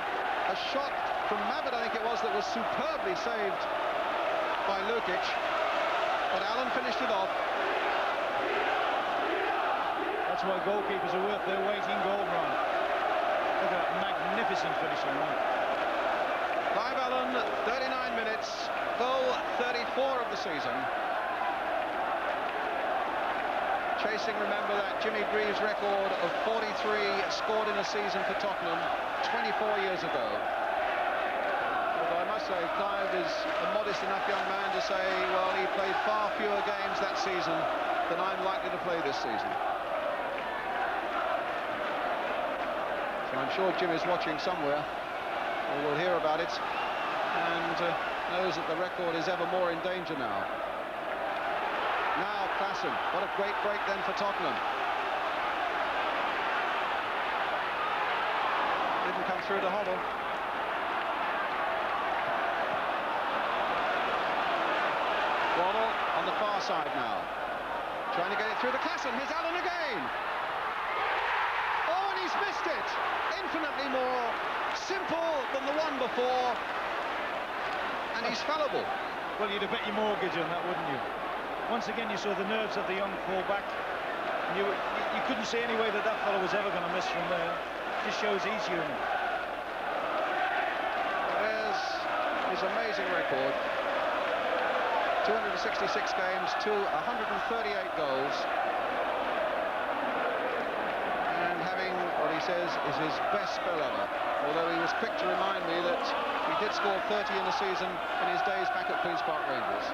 a shot from Mabit, I think it was, that was superbly saved by Lukic, but Allen finished it off. That's why goalkeepers are worth their weight in gold, Ron. Look at that magnificent finish on that. Clive Allen, 39 minutes, goal 34 of the season. Chasing, remember, that Jimmy Greaves record of 43 scored in a season for Tottenham 24 years ago. Although I must say, Clive is a modest enough young man to say, well, he played far fewer games that season than I'm likely to play this season. So I'm sure Jim is watching somewhere, or will hear about it, and knows that the record is ever more in danger now. Now Klassen, what a great break then for Tottenham. Didn't come through to Hoddle. Waddle on the far side now. Trying to get it through to Klassen. Here's Allen again. Oh, and he's missed it. Infinitely more simple than the one before. And he's fallible. Well, you'd have bet your mortgage on that, wouldn't you? Once again, you saw the nerves of the young fullback. You couldn't see any way that fellow was ever going to miss from there. It just shows he's human. There's his amazing record. 266 games to 138 goals. And having what he says is his best spell ever. Although he was quick to remind me that he did score 30 in a season in his days back at Queen's Park Rangers.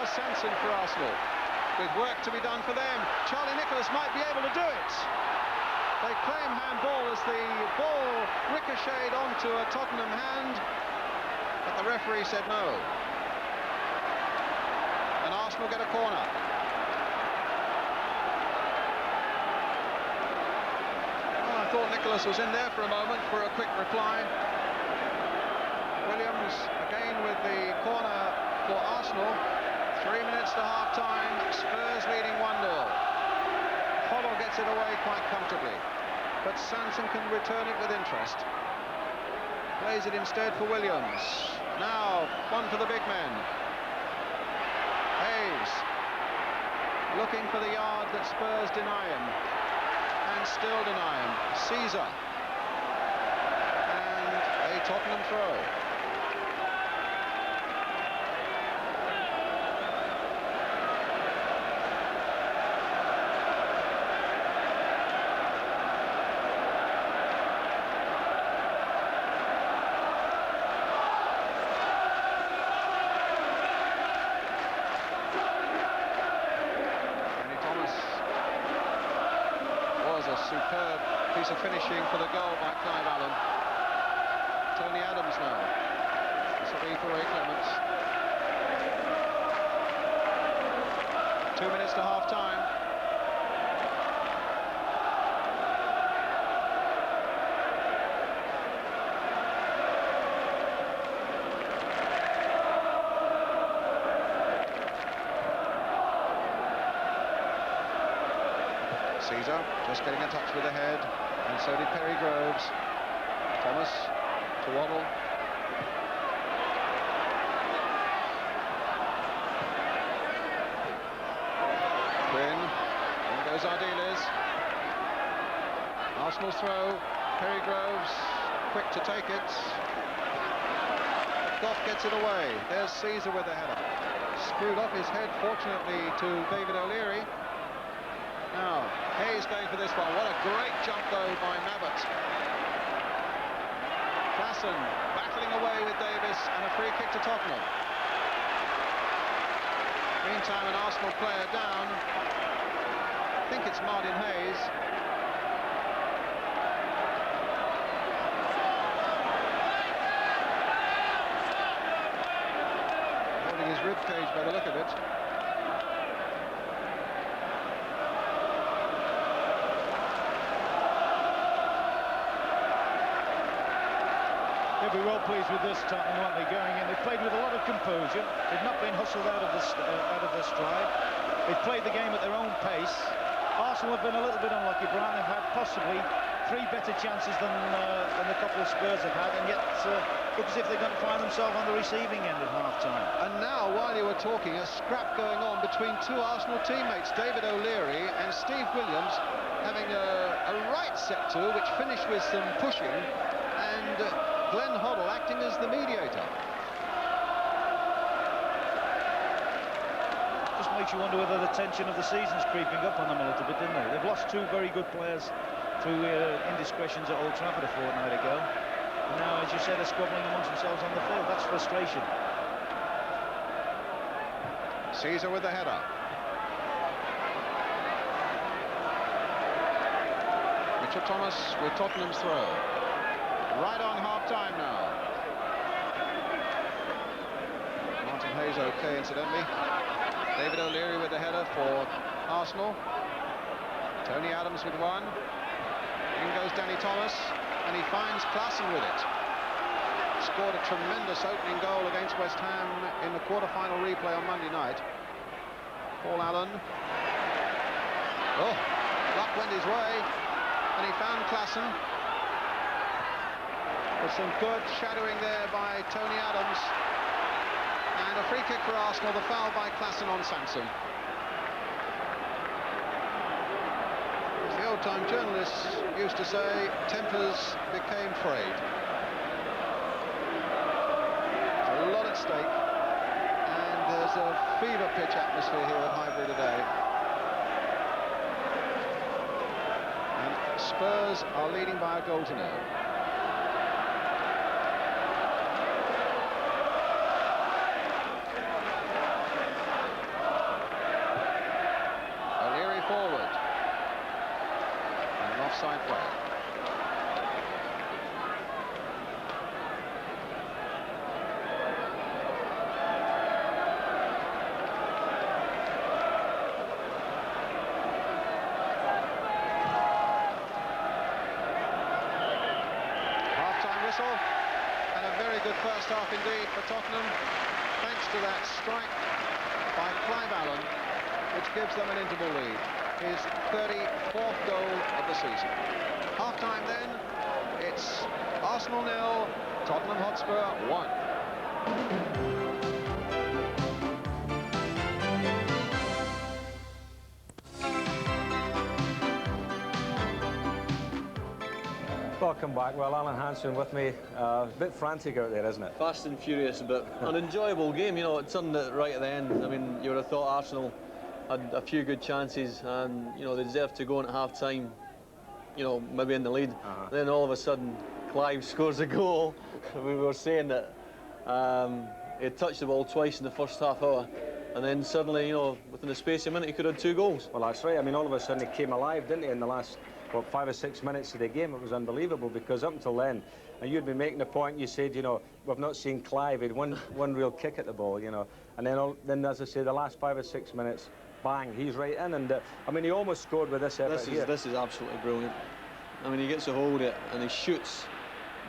Sanson for Arsenal, with work to be done for them. Charlie Nicholas might be able to do it. They claim handball as the ball ricocheted onto a Tottenham hand, but the referee said no. And Arsenal get a corner. Well, I thought Nicholas was in there for a moment for a quick reply. Williams again with the corner for Arsenal. 3 minutes to half-time, Spurs leading 1-0. Hoddle gets it away quite comfortably, but Sanson can return it with interest. Plays it instead for Williams. Now, one for the big men. Hayes, looking for the yard that Spurs deny him, and still deny him. Caesar, and a Tottenham throw. Superb piece of finishing for the goal by Clive Allen. Tony Adams now. This will be for Ray Clements. 2 minutes to half-time. Caesar just getting a touch with the head, and so did Perry Groves. Thomas to Waddle. goes Ardiles. Arsenal's throw. Perry Groves, quick to take it. Goff gets it away. There's Caesar with the header. Screwed off his head, fortunately, to David O'Leary. Now, Hayes going for this one. What a great jump, though, by Mabbott. Klassen battling away with Davis, and a free kick to Tottenham. Meantime, an Arsenal player down. I think it's Martin Hayes. Holding his rib cage by the look of it. They'll be well pleased with this, Tottenham, won't they, going in? They played with a lot of composure. They've not been hustled out of the stride. They've played the game at their own pace. Arsenal have been a little bit unlucky, Brian. They've had possibly 3 better chances than the couple of Spurs have had, and yet look as if they're going to find themselves on the receiving end at half-time. And now, while you were talking, a scrap going on between 2 Arsenal teammates, David O'Leary and Steve Williams, having a right set to, which finished with some pushing, and Glenn Hoddle acting as the mediator. Just makes you wonder whether the tension of the season's creeping up on them a little bit, didn't they? They've lost 2 very good players through indiscretions at Old Trafford a fortnight ago. And now, as you said, they're squabbling amongst themselves on the field. That's frustration. Caesar with the header. Richard Thomas with Tottenham's throw. Right on half-time now. Martin Hayes okay, incidentally. David O'Leary with the header for Arsenal. Tony Adams with one. In goes Danny Thomas, and he finds Klassen with it. Scored a tremendous opening goal against West Ham in the quarter-final replay on Monday night. Paul Allen. Oh, luck went his way, and he found Klassen. With some good shadowing there by Tony Adams. And a free kick for Arsenal, the foul by Klassen on Sanson. As the old-time journalists used to say, tempers became frayed. There's a lot at stake, and there's a fever pitch atmosphere here at Highbury today. And Spurs are leading by a goal to nil. Forward. And an offside play. Half-time whistle, and a very good first half indeed for Tottenham, thanks to that strike by Clive Allen, which gives them an interval lead. His 34th goal of the season. Half-time then, it's Arsenal 0, Tottenham Hotspur 1. Welcome back. Well, Alan Hansen with me. A bit frantic out there, isn't it? Fast and furious, but an enjoyable game. You know, it turned it right at the end. I mean, you would have thought Arsenal had a few good chances, and you know they deserved to go in at half-time. You know, maybe in the lead. Then all of a sudden, Clive scores a goal. We were saying that he had touched the ball twice in the first half hour, and then suddenly, you know, within the space of a minute, he could have 2 goals. Well, that's right. I mean, all of a sudden he came alive, didn't he, in the last, what, 5 or 6 minutes of the game. It was unbelievable, because up until then, and you'd been making the point, you said, you know, we've not seen Clive. He had one real kick at the ball, you know, and then as I say, the last 5 or 6 minutes, bang, he's right in, and I mean, he almost scored with this effort here. This is absolutely brilliant. I mean, he gets a hold of it and he shoots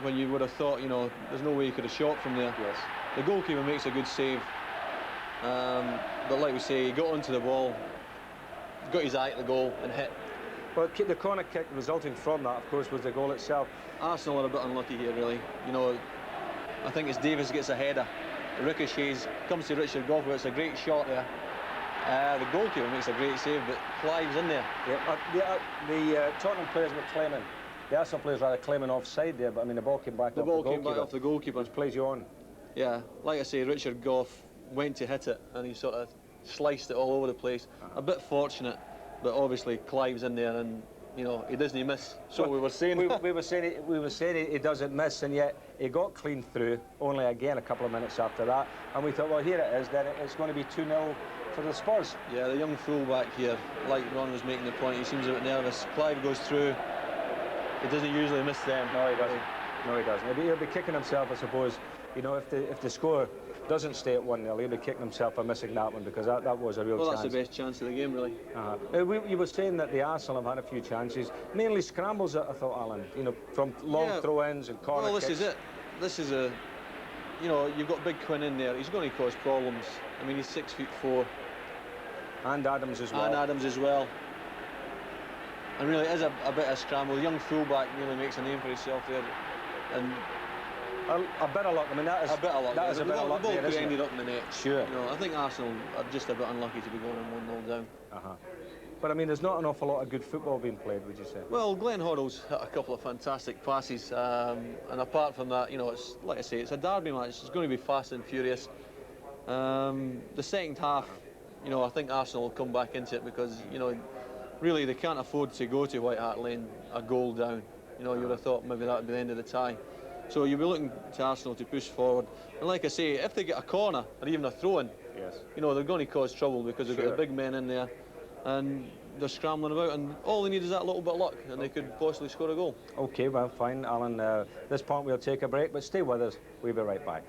when you would have thought, you know, there's no way he could have shot from there. Yes. The goalkeeper makes a good save, but like we say, he got onto the ball, got his eye at the goal and hit. Well, the corner kick resulting from that, of course, was the goal itself. Arsenal are a bit unlucky here, really. You know, I think it's Davis gets a header, ricochets, comes to Richard Goff, it's a great shot there. The goalkeeper makes a great save, but Clive's in there. Yeah, the Tottenham players were claiming, the Arsenal players rather claiming offside there, but I mean the ball came back The off ball the came goalkeeper. back off the goalkeeper. Which plays you on. Yeah, like I say, Richard Gough went to hit it and he sort of sliced it all over the place. A bit fortunate, but obviously Clive's in there and, you know, he doesn't miss. So we were saying. we were saying he doesn't miss, and yet he got clean through. Only again a couple of minutes after that, and we thought, well, here it is. Then it's going to be 2-0 for the Spurs. Yeah, the young fullback here, like Ron was making the point, he seems a bit nervous. Clive goes through. He doesn't usually miss them. No, he doesn't. No, he doesn't. He'll be kicking himself, I suppose. You know, if the score doesn't stay at 1-0, he'll be kicking himself for missing that one, because that was a real chance. Well, that's the best chance of the game, really. You were saying that the Arsenal have had a few chances, mainly scrambles, I thought, Alan. You know, from long throw-ins and corner kicks. Well, this is it. This is a, you know, you've got Big Quinn in there. He's going to cause problems. I mean, he's 6'4". And Adams as well. And really, it is a bit of scramble. The young fullback really makes a name for himself there. And a bit of luck. I mean, that is a bit of luck. That is a bit of luck. The ball there, could isn't ended it? up in the net. Sure. You know, I think Arsenal are just a bit unlucky to be going on 1-0 down. But I mean, there's not an awful lot of good football being played, would you say? Well, Glenn Hoddle's hit a couple of fantastic passes, and apart from that, you know, it's like I say, it's a derby match. It's going to be fast and furious. The second half, you know, I think Arsenal will come back into it because, you know, really they can't afford to go to White Hart Lane a goal down. You know, you would have thought maybe that would be the end of the tie. So you'll be looking to Arsenal to push forward. And like I say, if they get a corner or even a throw-in, you know, they're going to cause trouble because they've got the big men in there and they're scrambling about, and all they need is that little bit of luck and they could possibly score a goal. OK, well, fine, Alan. This point we'll take a break, but stay with us. We'll be right back.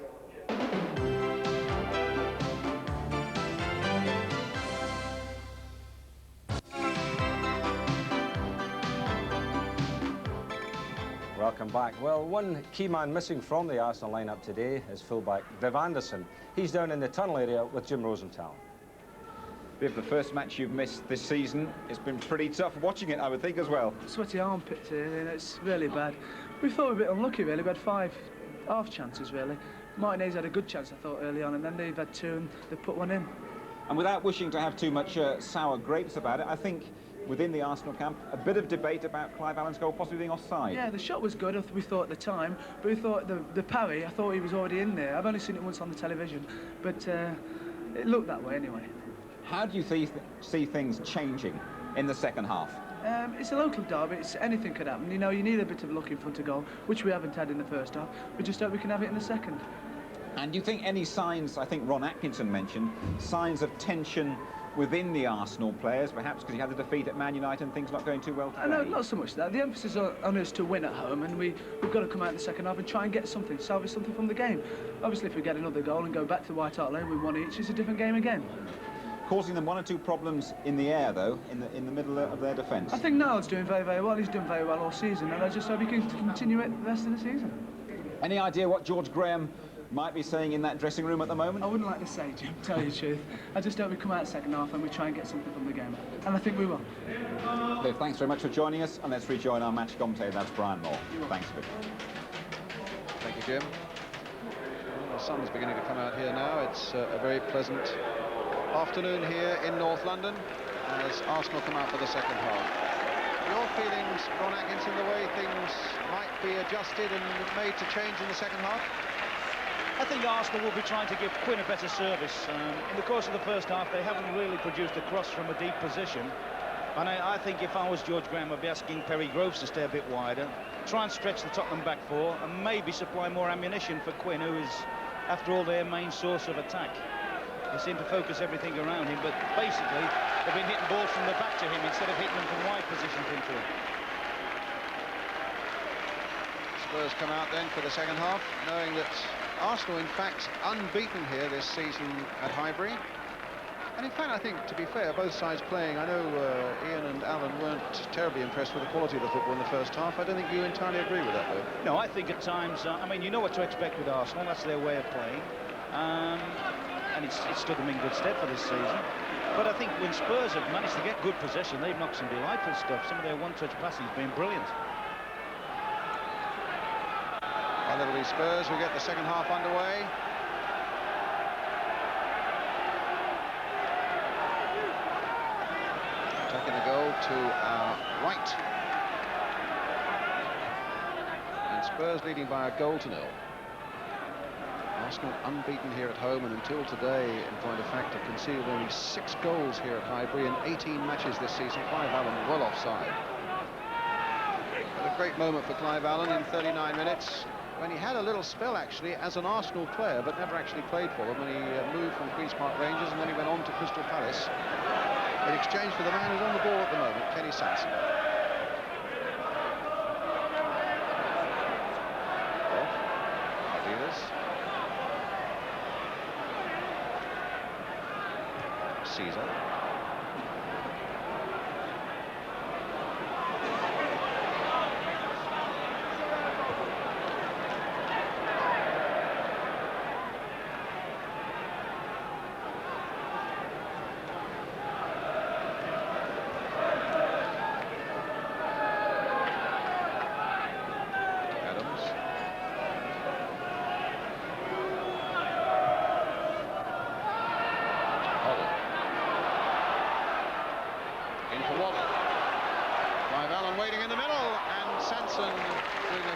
Welcome back. Well, one key man missing from the Arsenal lineup today is fullback Viv Anderson. He's down in the tunnel area with Jim Rosenthal. Viv, the first match you've missed this season, it's been pretty tough watching it, I would think, as well. Sweaty armpits here, and it's really bad. We thought we were a bit unlucky, really. We had 5 half chances, really. Martinez had a good chance, I thought, early on, and then they've had 2 and they've put 1 in. And without wishing to have too much sour grapes about it, I think within the Arsenal camp, a bit of debate about Clive Allen's goal possibly being offside. Yeah, the shot was good, we thought at the time, but we thought the parry, I thought he was already in there. I've only seen it once on the television, but it looked that way anyway. How do you see things changing in the second half? It's a local derby, anything could happen. You know, you need a bit of luck in front of goal, which we haven't had in the first half. We just hope we can have it in the second. And do you think any signs, I think Ron Atkinson mentioned, signs of tension within the Arsenal players, perhaps because you had the defeat at Man United and things not going too well today? No, not so much that. The emphasis on us to win at home, and we've got to come out in the second half and try and get something, salvage something from the game. Obviously, if we get another goal and go back to White Hart Lane with 1 each, it's a different game again. Causing them 1 or 2 problems in the air, though, in the middle of their defence. I think Niall's doing very, very well. He's done very well all season, and I just hope he can continue it the rest of the season. Any idea what George Graham might be saying in that dressing room at the moment? I wouldn't like to say, Jim, to tell you the truth. I just hope we come out second half and we try and get something from the game. And I think we will. Viv, thanks very much for joining us, and let's rejoin our match commentator. That's Brian Moore. Thanks, Viv. Thank you, Jim. Well, the sun's beginning to come out here now. It's a very pleasant afternoon here in North London as Arsenal come out for the second half. Your feelings, Ron Atkinson, the way things might be adjusted and made to change in the second half? I think Arsenal will be trying to give Quinn a better service. In the course of the first half, they haven't really produced a cross from a deep position. And I think if I was George Graham, I'd be asking Perry Groves to stay a bit wider, try and stretch the Tottenham back 4, and maybe supply more ammunition for Quinn, who is, after all, their main source of attack. They seem to focus everything around him, but basically, they've been hitting balls from the back to him instead of hitting them from wide positions into him. Spurs come out then for the second half, knowing that Arsenal, in fact, unbeaten here this season at Highbury. And in fact, I think, to be fair, both sides playing. I know Ian and Alan weren't terribly impressed with the quality of the football in the first half. I don't think you entirely agree with that, though. No, I think at times, I mean, you know what to expect with Arsenal. That's their way of playing. And it's stood them in good stead for this season. But I think when Spurs have managed to get good possession, they've knocked some delightful stuff. Some of their one-touch passes have been brilliant. And it'll be Spurs who get the second half underway. back in the goal to our right. And Spurs leading by a goal to nil. Arsenal unbeaten here at home, and until today, in point of fact, have conceded only 6 goals here at Highbury in 18 matches this season. Clive Allen well offside. But a great moment for Clive Allen in 39 minutes, when he had a little spell actually as an Arsenal player, but never actually played for them, when he moved from Queen's Park Rangers and then he went on to Crystal Palace in exchange for the man who's on the ball at the moment, Kenny Sansom. Caesar.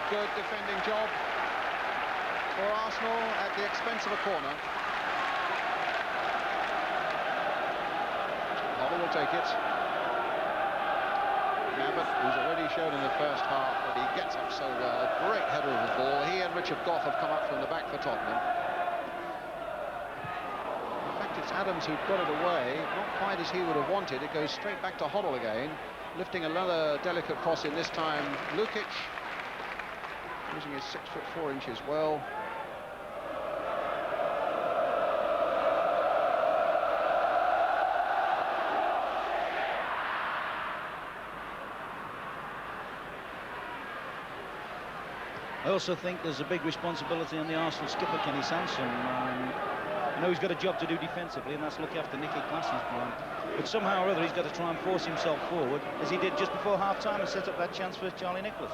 Good defending job for Arsenal at the expense of a corner. Hoddle will take it. Abbott, who's already shown in the first half that he gets up so well. Great header of the ball. He and Richard Gough have come up from the back for Tottenham. In fact, it's Adams who got it away, not quite as he would have wanted. It goes straight back to Hoddle again, lifting another delicate cross in, this time Lukic. Using his 6'4" well. I also think there's a big responsibility on the Arsenal skipper, Kenny Sansom. I know he's got a job to do defensively, and that's look after Nicky Claessen's plan. But somehow or other, he's got to try and force himself forward, as he did just before half-time, and set up that chance for Charlie Nicholas.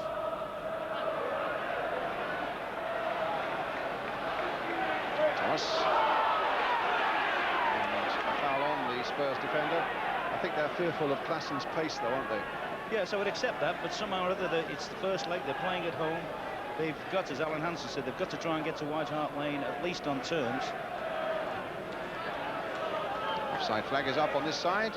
And a foul on the Spurs defender. I think they're fearful of Claessen's pace, though, aren't they? Yes, I would accept that, but somehow or other, it's the first leg, they're playing at home. They've got, as Alan Hansen said, they've got to try and get to White Hart Lane, at least on terms. Offside flag is up on this side.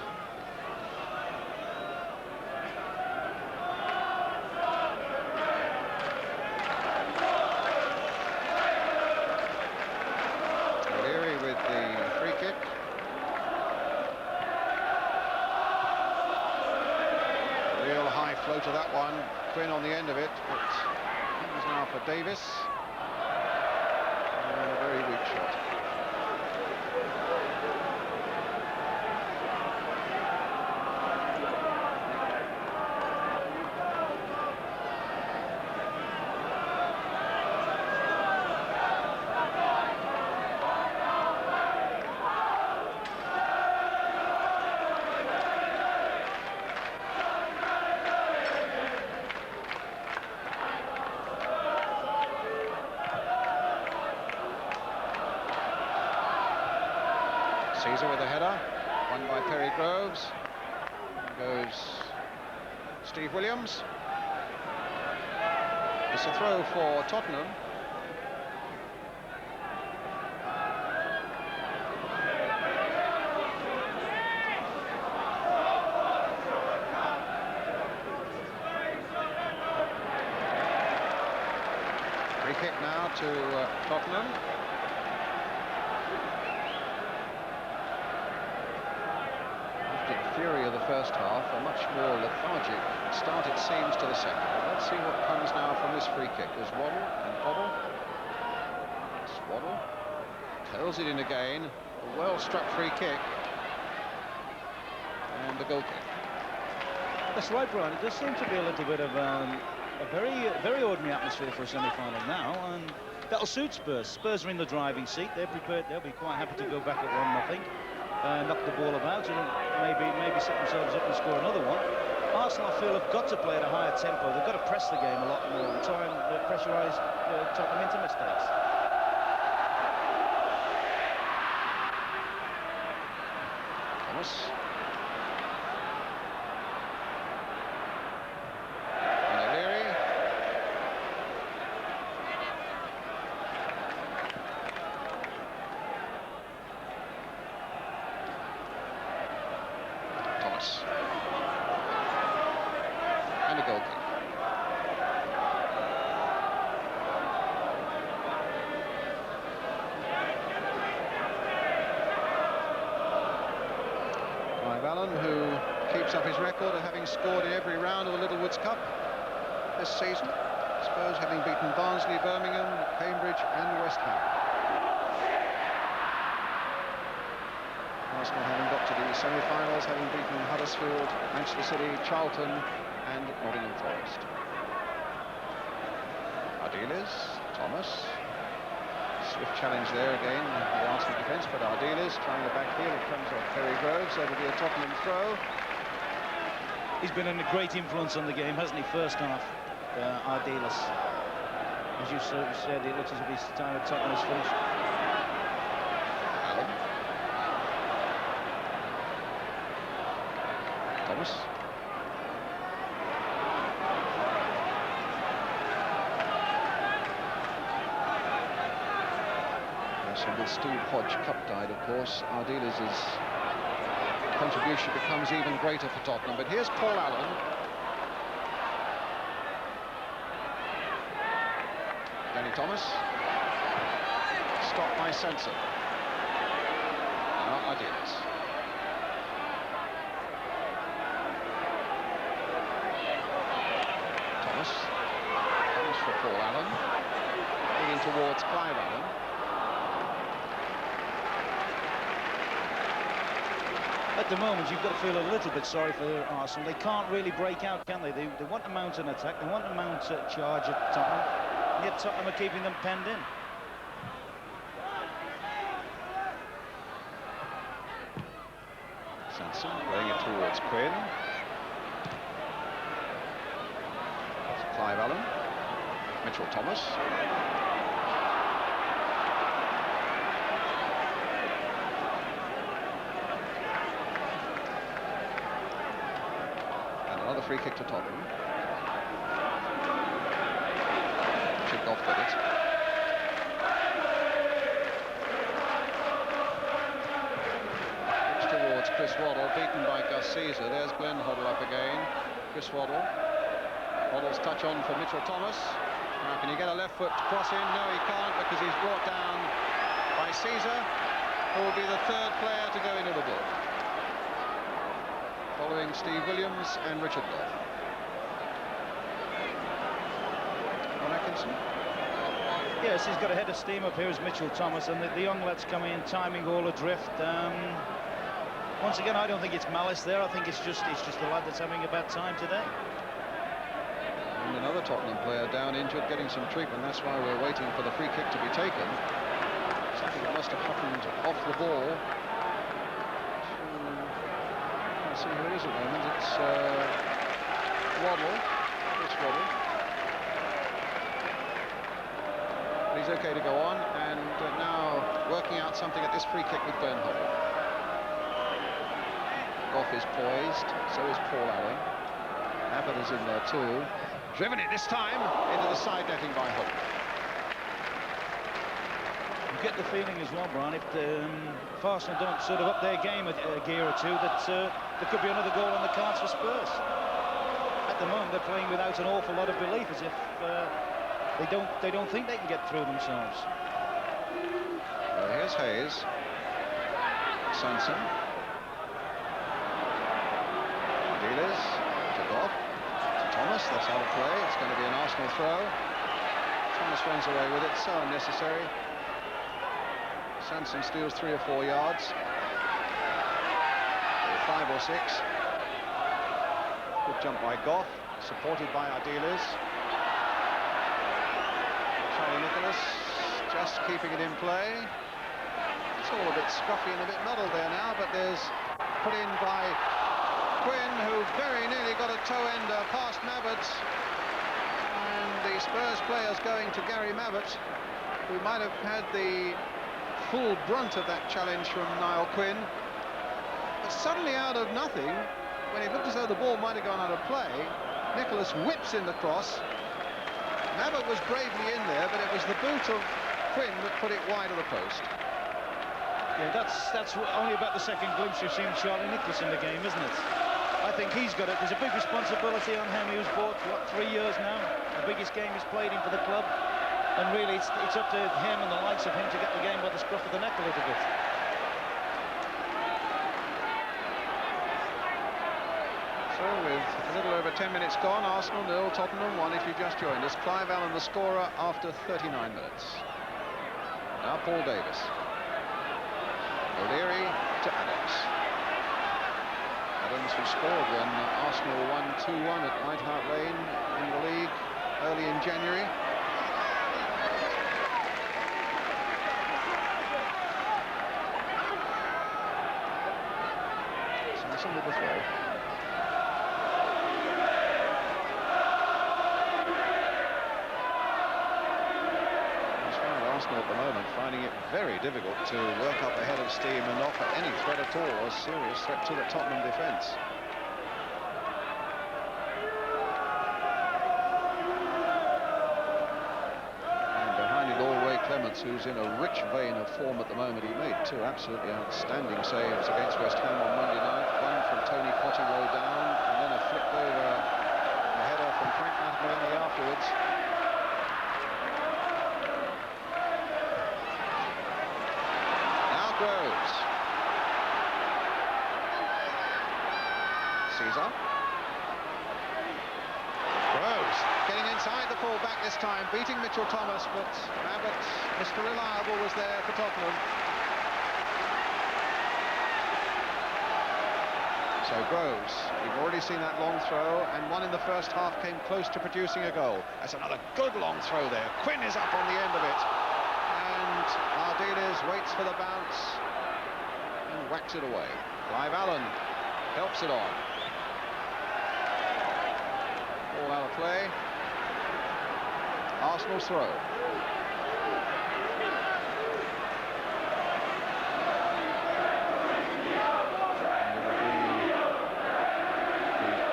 To that one, Quinn on the end of it, but he's now for Davis. And a very weak shot. Caesar with a header, won by Perry Groves. Goes Steve Williams. It's a throw for Tottenham. Free kick now to Tottenham. Fury of the first half, a much more lethargic start it seems to the second. Let's see what comes now from this free kick. There's Waddle and Hoddle. Waddle curls it in again. A well-struck free kick. And the goal kick. That's right, Brian. It does seem to be a little bit of a very ordinary atmosphere for a semi-final now, and that'll suit Spurs. Spurs are in the driving seat. They're prepared. They'll be quite happy to go back at 1-0. Knock the ball about and maybe set themselves up and score another one. Arsenal, I feel, have got to play at a higher tempo. They've got to press the game a lot more and try and pressurise Tottenham into mistakes. Thomas. Allen, who keeps up his record of having scored in every round of the Little Woods Cup this season. Spurs having beaten Barnsley, Birmingham, Cambridge and West Ham. Arsenal having got to the semi-finals, having beaten Huddersfield, Manchester City, Charlton and Nottingham Forest. Ardiles, Thomas. Swift challenge there again, the Arsenal defence, but Ardiles trying the back heel. It comes off Terry Groves, so it'll be a Tottenham throw. He's been a great influence on the game, hasn't he, first half, Ardiles. As you said, it looks as if his time at Tottenham is finished. Allen. Thomas. And with Steve Hodge cup-tied, of course, Ardiles' contribution becomes even greater for Tottenham. But here's Paul Allen. Danny Thomas. Stopped by Sanson. Now Ardiles. Thomas. Comes for Paul Allen. Moving towards Clive Allen. At the moment, you've got to feel a little bit sorry for Arsenal. They can't really break out, can they? They want to mount an attack, they want to mount a charge at Tottenham, yet Tottenham are keeping them penned in. Sanson playing it towards Quinn. Clive Allen. Mitchell Thomas. Another free kick to Tottenham. Chipped off with it. It's towards Chris Waddle, beaten by Gus Caesar. There's Glenn Hoddle up again. Chris Waddle. Waddle's touch on for Mitchell Thomas. Now can he get a left foot cross in? No, he can't, because he's brought down by Caesar, who will be the third player to go into the ball, following Steve Williams and Richard Goff. Ron Atkinson. Yes, he's got a head of steam up here as Mitchell Thomas, and the young lads coming in, timing all adrift. Once again, I don't think it's malice there. I think it's just a lad that's having a bad time today. And another Tottenham player down injured, getting some treatment. That's why we're waiting for the free kick to be taken. Something that must have happened off the ball. See who it is at the moment. It's Waddle. It's Waddle. But he's okay to go on, and now working out something at this free kick with Bernhold. Goff is poised, so is Paul Allen. Abbott is in there too. Driven it this time into the side netting by Hook. You get the feeling as well, Brian, if Arsenal don't sort of up their game a gear or two, that there could be another goal on the cards for Spurs. At the moment, they're playing without an awful lot of belief, as if they don't think they can get through themselves. Well, here's Hayes. Sanson. Ardiles to Goff. To Thomas. That's out of play. It's going to be an Arsenal throw. Thomas runs away with it. So unnecessary. Sanson steals 3 or 4 yards. Or 5 or 6. Good jump by Goff, supported by Ardiles. Charlie Nicholas just keeping it in play. It's all a bit scruffy and a bit muddled there now, but there's put in by Quinn, who very nearly got a toe-ender past Mabbott. And the Spurs players going to Gary Mabbott, who might have had the full brunt of that challenge from Niall Quinn. But suddenly, out of nothing, when it looked as though the ball might have gone out of play, Nicholas whips in the cross. Mabbott was bravely in there, but it was the boot of Quinn that put it wide of the post. Yeah, that's only about the second glimpse you've seen Charlie Nicholas in the game, isn't it? I think he's got it. There's a big responsibility on him. He was bought, what, 3 years now? The biggest game he's played in for the club. And really, it's up to him and the likes of him to get the game by the scruff of the neck a little bit. little over 10 minutes gone. Arsenal 0, Tottenham 1 if you've just joined us. Clive Allen the scorer after 39 minutes. Now Paul Davis. O'Leary to Adams. Adams, who scored when Arsenal won 2-1 at White Hart Lane in the league early in January. Samson with the throw. Arsenal at the moment finding it very difficult to work up a head of steam and offer any threat at all, a serious threat to the Tottenham defence. And behind it all, Ray Clements, who's in a rich vein of form at the moment. He made 2 absolutely outstanding saves against West Ham on Monday night, one from Tony Pottinger down, and then a flicked over a header from Frank Martinelli afterwards. Groves. Caesar. Groves getting inside the full-back this time, beating Mitchell Thomas, but Abbott, Mr. Reliable, was there for Tottenham. So Groves, we've already seen that long throw, and one in the first half came close to producing a goal. That's another good long throw there. Quinn is up on the end of it. And Ardiles waits for the bounce and whacks it away. Clive Allen helps it on. Ball out of play. Arsenal's throw.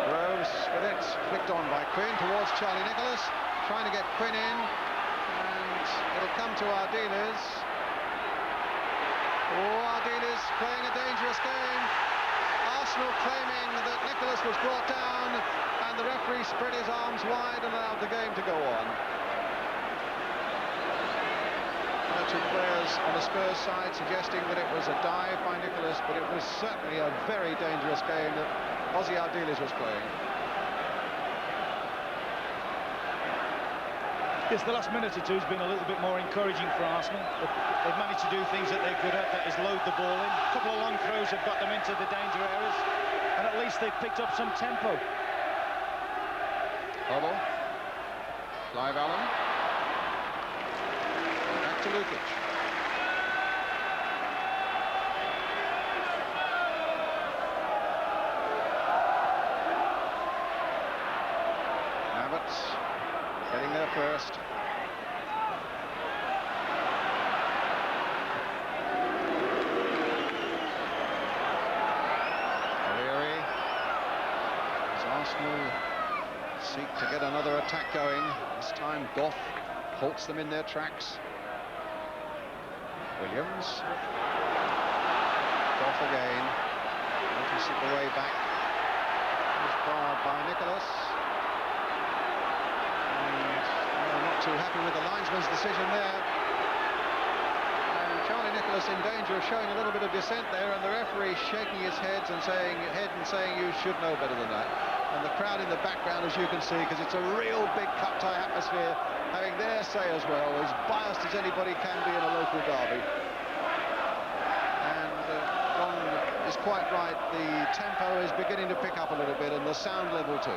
Groves with it, flicked on by Quinn towards Charlie Nicholas, trying to get Quinn in. It'll come to Ardiles. Oh, Ardiles playing a dangerous game. Arsenal claiming that Nicholas was brought down, and the referee spread his arms wide and allowed the game to go on. One or two players on the Spurs side suggesting that it was a dive by Nicholas, but it was certainly a very dangerous game that Ozzy Ardiles was playing. Yes, the last minute or two has been a little bit more encouraging for Arsenal. They've managed to do things that they're good at, that is load the ball in. A couple of long throws have got them into the danger areas, and at least they've picked up some tempo. Huddle. Clive Allen. And back to Lukic. Abbott getting there first. Seek to get another attack going. This time Goff halts them in their tracks. Williams. Goff again. Notice it the way back. Was barred by Nicholas. And not too happy with the linesman's decision there. And Charlie Nicholas in danger of showing a little bit of dissent there, and the referee shaking his head and saying you should know better than that. And the crowd in the background, as you can see, because it's a real big cup-tie atmosphere, having their say as well, as biased as anybody can be in a local derby. And Ron is quite right, the tempo is beginning to pick up a little bit, and the sound level too.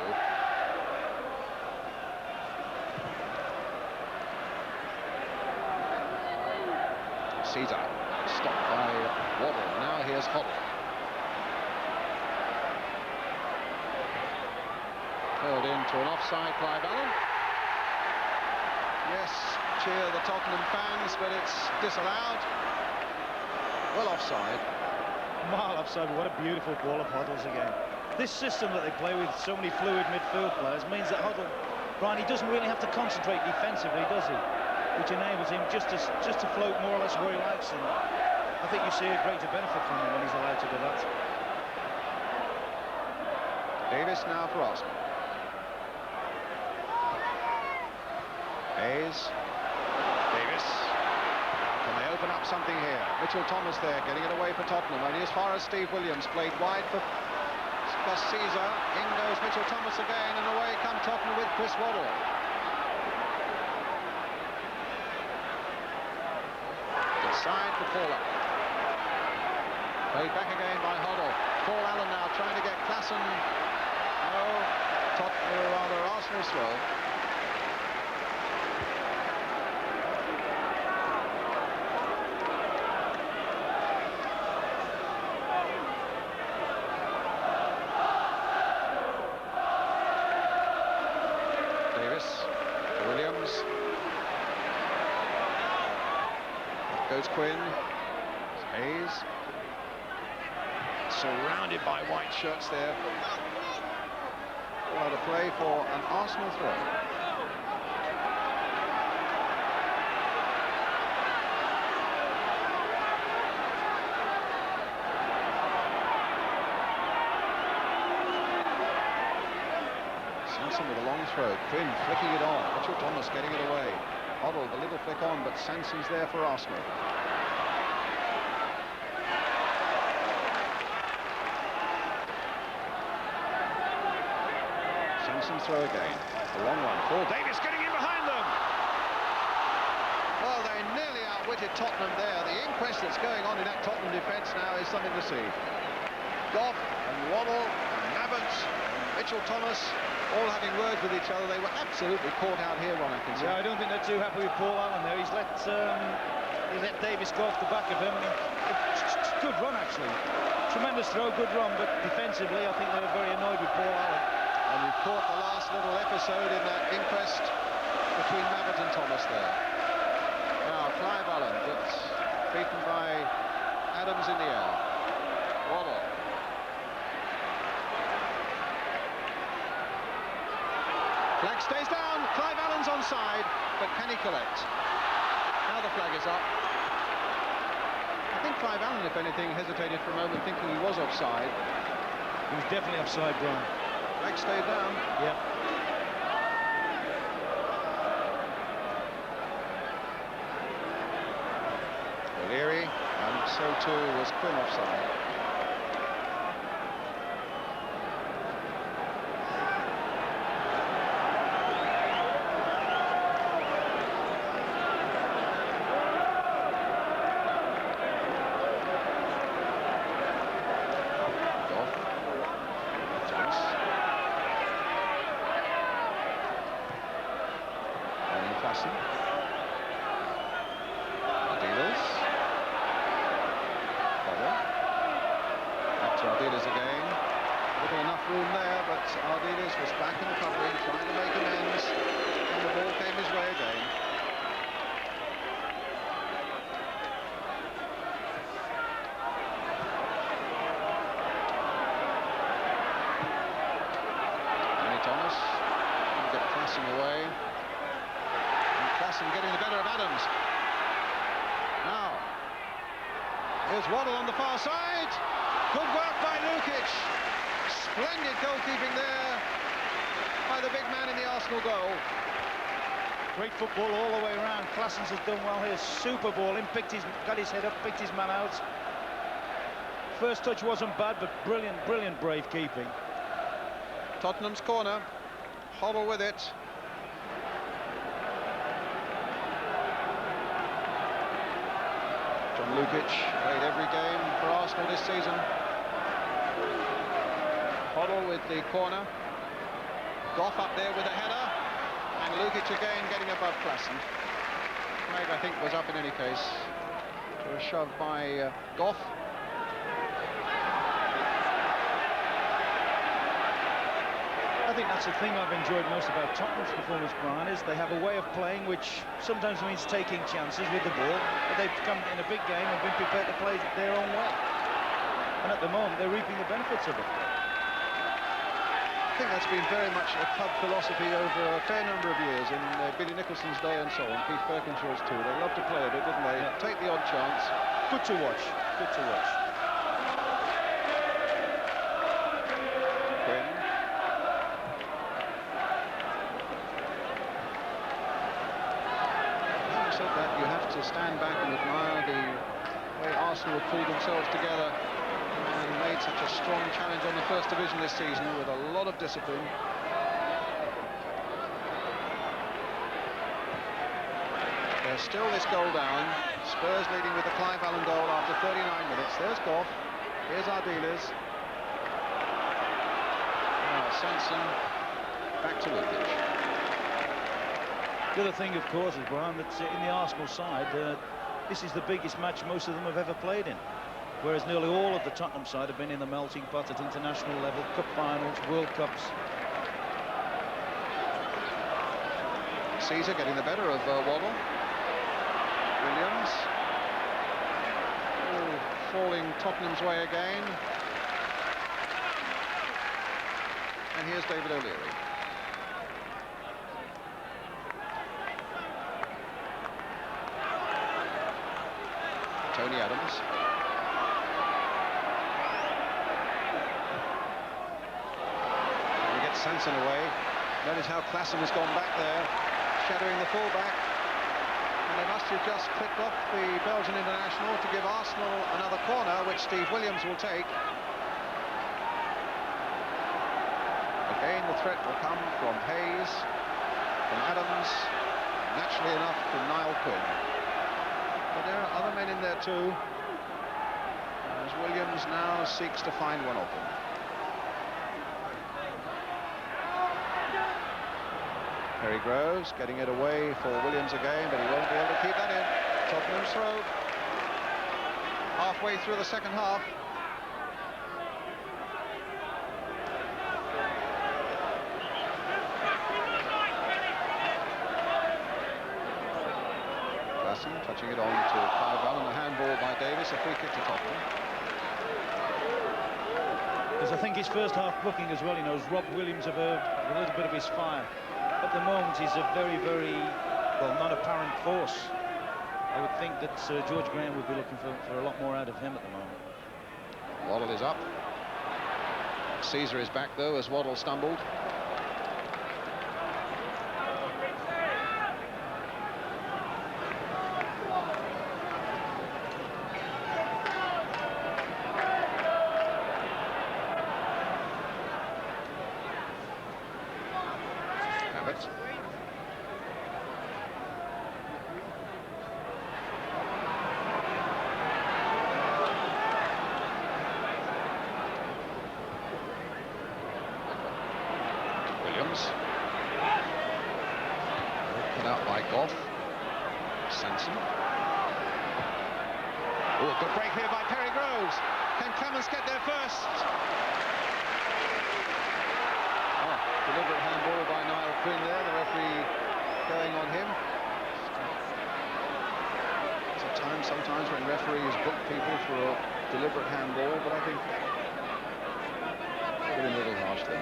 Caesar, stopped by Waddle. Now here's Hoddle. Hurled into an offside, Clive Allen. Yes, cheer the Tottenham fans, but it's disallowed. Well offside. Mile offside, but what a beautiful ball of Hoddle's again. This system that they play with so many fluid midfield players means that Hoddle, Brian, he doesn't really have to concentrate defensively, does he? Which enables him just to float more or less where he likes, and I think you see a greater benefit from him when he's allowed to do that. Davis now for Arsenal. Hayes. Davis. Can they open up something here? Mitchell Thomas there, getting it away for Tottenham. Only as far as Steve Williams, played wide for a Caesar. In goes Mitchell Thomas again, and away come Tottenham with Chris Waddle. Inside for Paula. Played back again by Hoddle. Paul Allen now trying to get Klassen. No, Tottenham, or rather Arsenal's throw. Williams. Up goes Quinn. Hayes. Surrounded by white shirts there. Out of play for an Arsenal throw. Sanson with a long throw. Quinn flicking it on. Mitchell Thomas getting it away. Hoddle, the little flick on, but Sanson's there for Arsenal. Sanson throw again. A long one. Paul Davis getting in behind them. Well, they nearly outwitted Tottenham there. The inquest that's going on in that Tottenham defence now is something to see. Goff and Waddle and Mabbott and Mitchell Thomas all having words with each other. They were absolutely caught out here, Ron Atkinson. Yeah, I don't think they're too happy with Paul Allen there. He's let Davis go off the back of him. Good run, actually. Tremendous throw, good run, but defensively, I think they were very annoyed with Paul Allen. And we've caught the last little episode in that inquest between Mabbott and Thomas there. Now, Clive Allen gets beaten by Adams in the air. Waddle. Flag stays down. Clive Allen's onside, but can he collect? Now the flag is up. I think Clive Allen, if anything, hesitated for a moment, thinking he was offside. He was definitely offside, Brian. Flag stayed down. Yeah. O'Leary, and so too was Quinn offside. Here's Waddle on the far side. Good work by Lukic. Splendid goalkeeping there by the big man in the Arsenal goal. Great football all the way around. Claessens has done well here. Super ball in, got his head up, picked his man out. First touch wasn't bad, but brilliant, brilliant brave keeping. Tottenham's corner. Hoddle with it. John Lukic played every game for Arsenal this season. Hoddle with the corner. Goff up there with a header. And Lukic again getting above Klassen. Craig, I think, was up in any case. To a shove by Goff. I think that's the thing I've enjoyed most about Tottenham's performance, Brian, is they have a way of playing which sometimes means taking chances with the ball, but they've come in a big game and been prepared to play their own way. And at the moment, they're reaping the benefits of it. I think that's been very much a club philosophy over a fair number of years, in Billy Nicholson's day and so on, Keith Birkinshaw's too. They loved to play a bit, didn't they? Yeah. Take the odd chance. Good to watch. Good to watch. Quinn. Having said that, you have to stand back and admire the way Arsenal have pulled themselves together And made such a strong challenge on the First Division this season with a lot of discipline. There's still this goal down. Spurs leading with the Clive Allen goal after 39 minutes. There's Goff. Here's Ardiles. Now Sanson. Back to Lukic. The other thing, of course, is, Brian, that in the Arsenal side, this is the biggest match most of them have ever played in. Whereas nearly all of the Tottenham side have been in the melting pot at international level, cup finals, World Cups. Caesar getting the better of Waddle. Williams. Oh, falling Tottenham's way again. And here's David O'Leary. Tony Adams. We get Sanson away. Notice how Klassen has gone back there, shadowing the fullback. And they must have just clipped off the Belgian international to give Arsenal another corner, which Steve Williams will take. Again, the threat will come from Hayes, from Adams, naturally enough from Niall Quinn. But there are other men in there too, as Williams now seeks to find one of them. Perry Groves getting it away for Williams again, but he won't be able to keep that in. Tottenham's throw. Halfway through the second half. Touching it on to Clive Allen, a handball by Davis, a free kick to Tottenham. Because I think his first half booking as well, he knows Rob Williams have a little bit of his fire. At the moment, he's a very, very, well, non-apparent force. I would think that George Graham would be looking for a lot more out of him at the moment. Waddle is up. Caesar is back, though, as Waddle stumbled. Put out by Goff. Sanson. Oh, good break here by Perry Groves. Can Clements get there first? Oh, deliberate handball by Niall Quinn there. The referee going on him. It's a time sometimes when referees book people for a deliberate handball, but I think it's a little harsh then.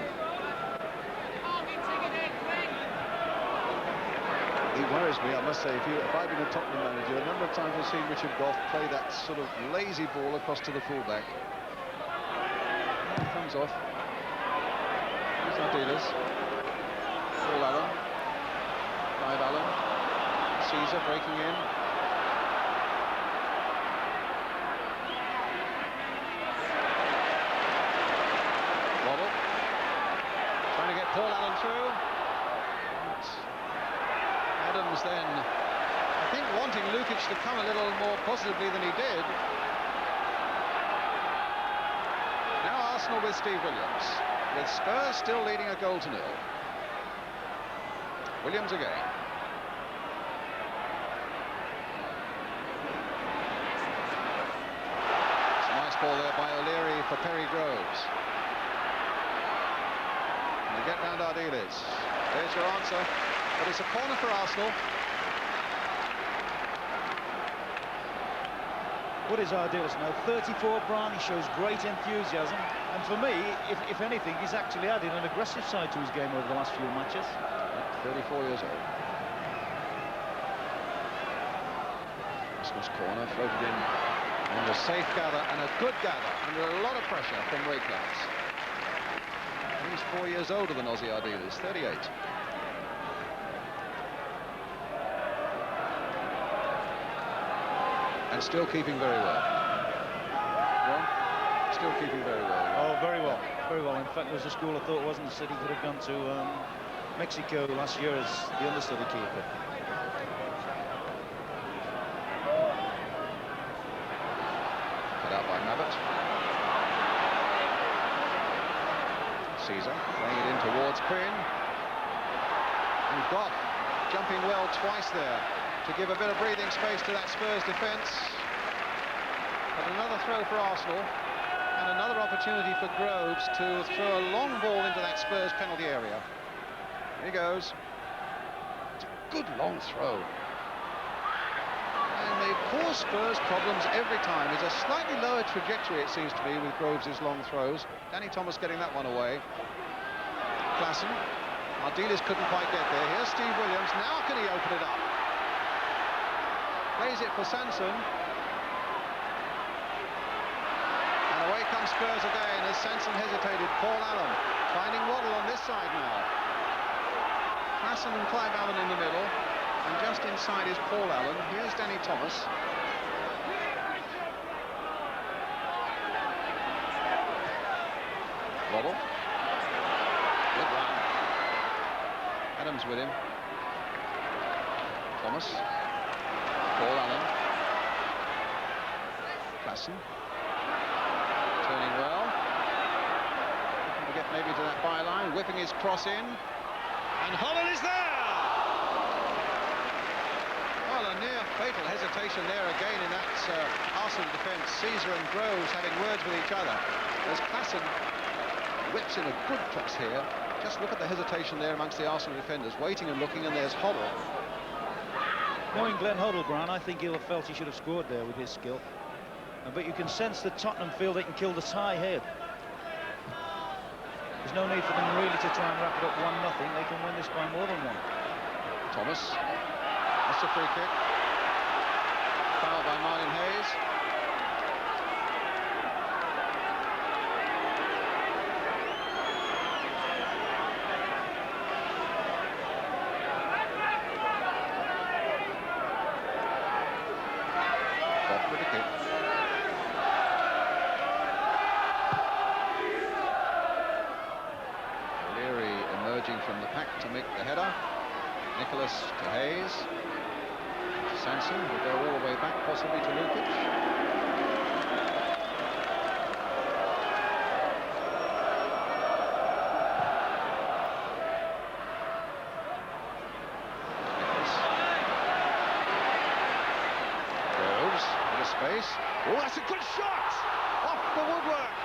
He worries me, I must say. If I've been a Tottenham manager, a number of times I've seen Richard Goff play that sort of lazy ball across to the fullback. And he comes off. Here's Ardiles. Paul Allen. Clive Allen. Caesar breaking in. Waddle. Trying to get Paul Allen through. Adams then, I think, wanting Lukic to come a little more positively than he did. Now Arsenal with Steve Williams, with Spurs still leading a goal to nil. Williams again. It's a nice ball there by O'Leary for Perry Groves. And they get round Ardiles. There's your answer. But it's a corner for Arsenal. What is Ardiles now? 34, Brian. He shows great enthusiasm. And for me, if anything, he's actually added an aggressive side to his game over the last few matches. 34 years old. Arsenal's corner floated in. And a safe gather and a good gather under a lot of pressure from Raikkonen. He's 4 years older than Ozzy Ardiles, 38. And still keeping very well. still keeping very well. Oh, very well, very well. In fact, there was a school I thought wasn't the city could have gone to Mexico last year as the understudy keeper. Cut out by Mabbott. Caesar playing it in towards Quinn. And Goff jumping well twice there to give a bit of breathing space to that Spurs defence. But another throw for Arsenal, and another opportunity for Groves to throw a long ball into that Spurs penalty area. Here he goes. It's a good long throw. And they cause Spurs problems every time. It's a slightly lower trajectory, it seems to be, with Groves' long throws. Danny Thomas getting that one away. Klassen. Ardiles couldn't quite get there. Here's Steve Williams. Now can he open it up? Plays it for Sanson. And away comes Spurs again as Sanson hesitated. Paul Allen finding Waddle on this side now. Klassen and Clive Allen in the middle. And just inside is Paul Allen. Here's Danny Thomas. Waddle. Good run. Adams with him. Thomas. Paul Allen. Klassen. Turning well. Looking to get maybe to that byline. Whipping his cross in. And Holland is there! Well, a near fatal hesitation there again in that Arsenal defence. Caesar and Groves having words with each other. As Klassen whips in a good cross here. Just look at the hesitation there amongst the Arsenal defenders, waiting and looking, and there's Hoddle. Knowing Glenn Hoddle, Brian, I think he'll have felt he should have scored there with his skill. But you can sense that Tottenham feel they can kill the tie here. There's no need for them really to try and wrap it up 1-0. They can win this by more than one. Thomas. That's a free kick. Foul by Marlon Hayes. Off with the kick. O'Leary emerging from the pack to make the header. Nicholas to Hayes. Sanson will go all the way back, possibly to Lukic. Groves, bit of space. Oh, that's a good shot! Off the woodwork.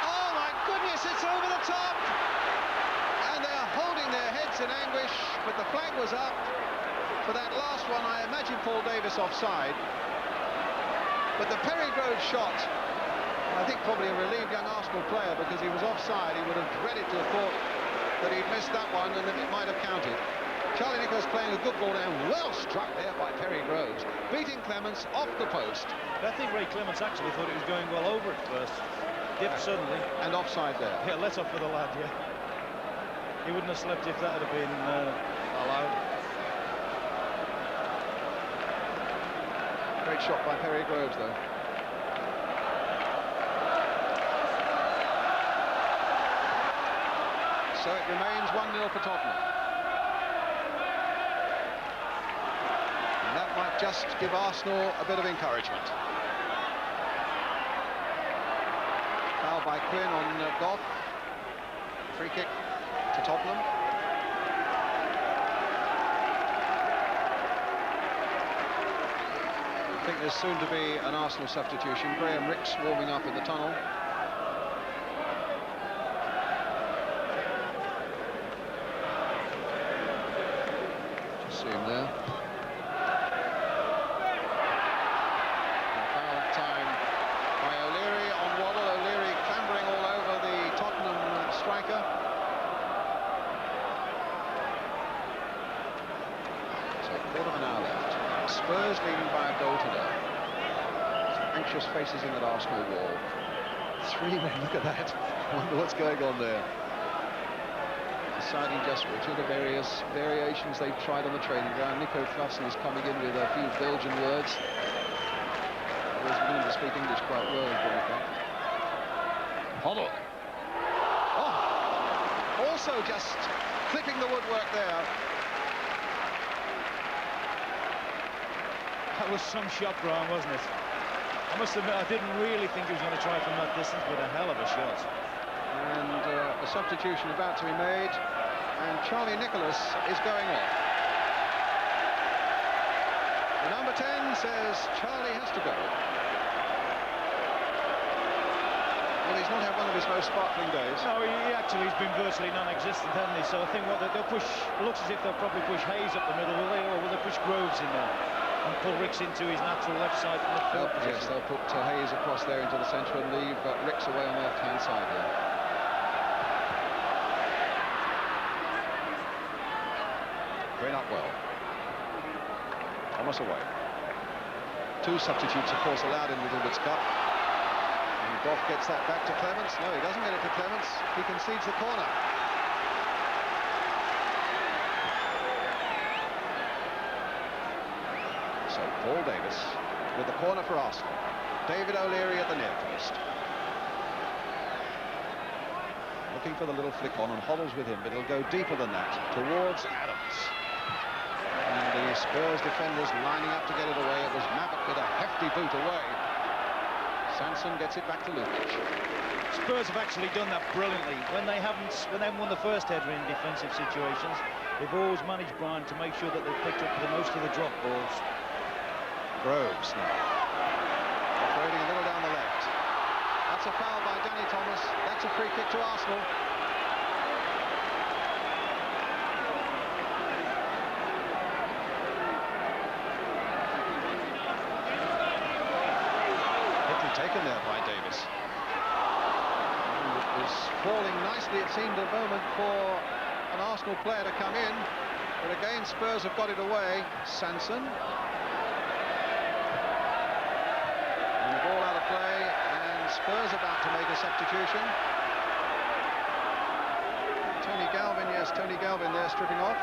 Oh my goodness, it's over the top! And they're holding their heads in anguish, but the flag was up. For that last one, I imagine Paul Davis offside. But the Perry Groves shot, I think probably a relieved young Arsenal player, because he was offside. He would have dreaded to have thought that he'd missed that one and that it might have counted. Charlie Nicholas playing a good ball down, well struck there by Perry Groves, beating Clements off the post. I think Ray Clements actually thought it was going well over at first. Dipped suddenly. And offside there. Yeah, let off for the lad, yeah. He wouldn't have slept if that had been allowed. Great shot by Perry Groves, though. So it remains 1-0 for Tottenham. And that might just give Arsenal a bit of encouragement. Foul by Quinn on Goff. Free kick to Tottenham. I think there's soon to be an Arsenal substitution. Graham Ricks warming up in the tunnel. Just see him there. And foul time by O'Leary on Waddle. O'Leary clambering all over the Tottenham striker. So a quarter of an hour left. Spurs leading by a goal today. Some anxious faces in that Arsenal wall. 3 men, look at that. I wonder what's going on there. Deciding just which of the various variations they've tried on the training ground. Nico Klassen is coming in with a few Belgian words. He was beginning to speak English quite well, in fact. Hoddle. Oh, also just clipping the woodwork there. That was some shot, Brian, wasn't it? I must admit, I didn't really think he was going to try from that distance, but a hell of a shot. And a substitution about to be made, and Charlie Nicholas is going off. The number 10 says Charlie has to go. Well, he's not had one of his most sparkling days. No, he actually has been virtually non-existent, hasn't he? So I think what they'll push, it looks as if they'll probably push Hayes up the middle, will they? Or will they push Groves in there and pull Ricks into his natural left side from the field position? Yes, they'll put Hayes across there into the centre and leave Ricks away on the left-hand side there. Going up well. Thomas away. 2 substitutes, of course, allowed in Littlewoods Cup. And Goff gets that back to Clements. No, he doesn't get it to Clements. He concedes the corner. So Paul Davis with the corner for Arsenal. David O'Leary at the near post. Looking for the little flick on, and Hoddle's with him, but he'll go deeper than that, towards Adams. And the Spurs defenders lining up to get it away. It was Maverick with a hefty boot away. Sanson gets it back to Lukic. Spurs have actually done that brilliantly. When they haven't won the first header in defensive situations, they've always managed, Brian, to make sure that they've picked up most of the drop balls. Groves now. Offloading a little down the left. That's a foul by Danny Thomas. That's a free kick to Arsenal. Taken there by Davis. And it was falling nicely, it seemed, a moment for an Arsenal player to come in, but again Spurs have got it away. Sanson. And the ball out of play, and Spurs about to make a substitution. Tony Galvin, yes, Tony Galvin there stripping off.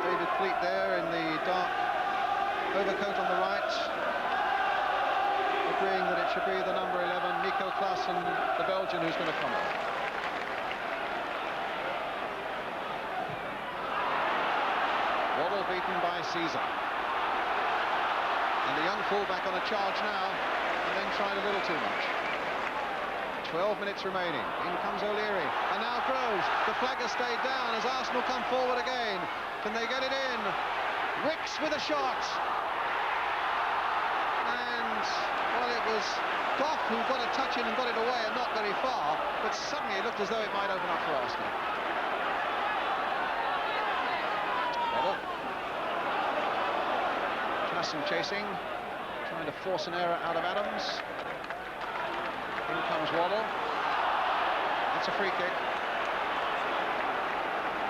David Fleet there in the dark overcoat on the right, agreeing that it should be the number 11, Nico Klaassen, the Belgian, who's going to come off. Waddle beaten by Caesar. And the young fullback on a charge now, and then tried a little too much. 12 minutes remaining. In comes O'Leary. And now Groves. The flag has stayed down as Arsenal come forward again. Can they get it in? Ricks with a shot. Well, it was Goff who got a touch in and got it away, and not very far, but suddenly it looked as though it might open up for Arsenal. Waddle. Klassen chasing, trying to force an error out of Adams. In comes Waddle. That's a free kick.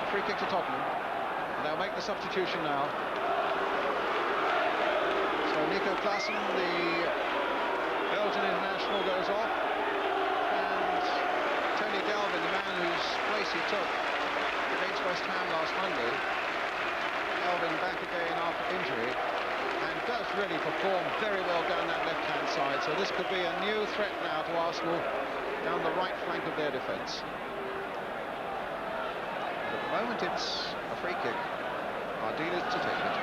A free kick to Tottenham. And they'll make the substitution now. So Nico Klaassen, the Belgian international, goes off, and Tony Galvin, the man whose place he took against West Ham last Monday, Galvin back again after injury, and does really perform very well down that left-hand side. So this could be a new threat now to Arsenal down the right flank of their defence. At the moment it's a free kick. Our dealers to take it.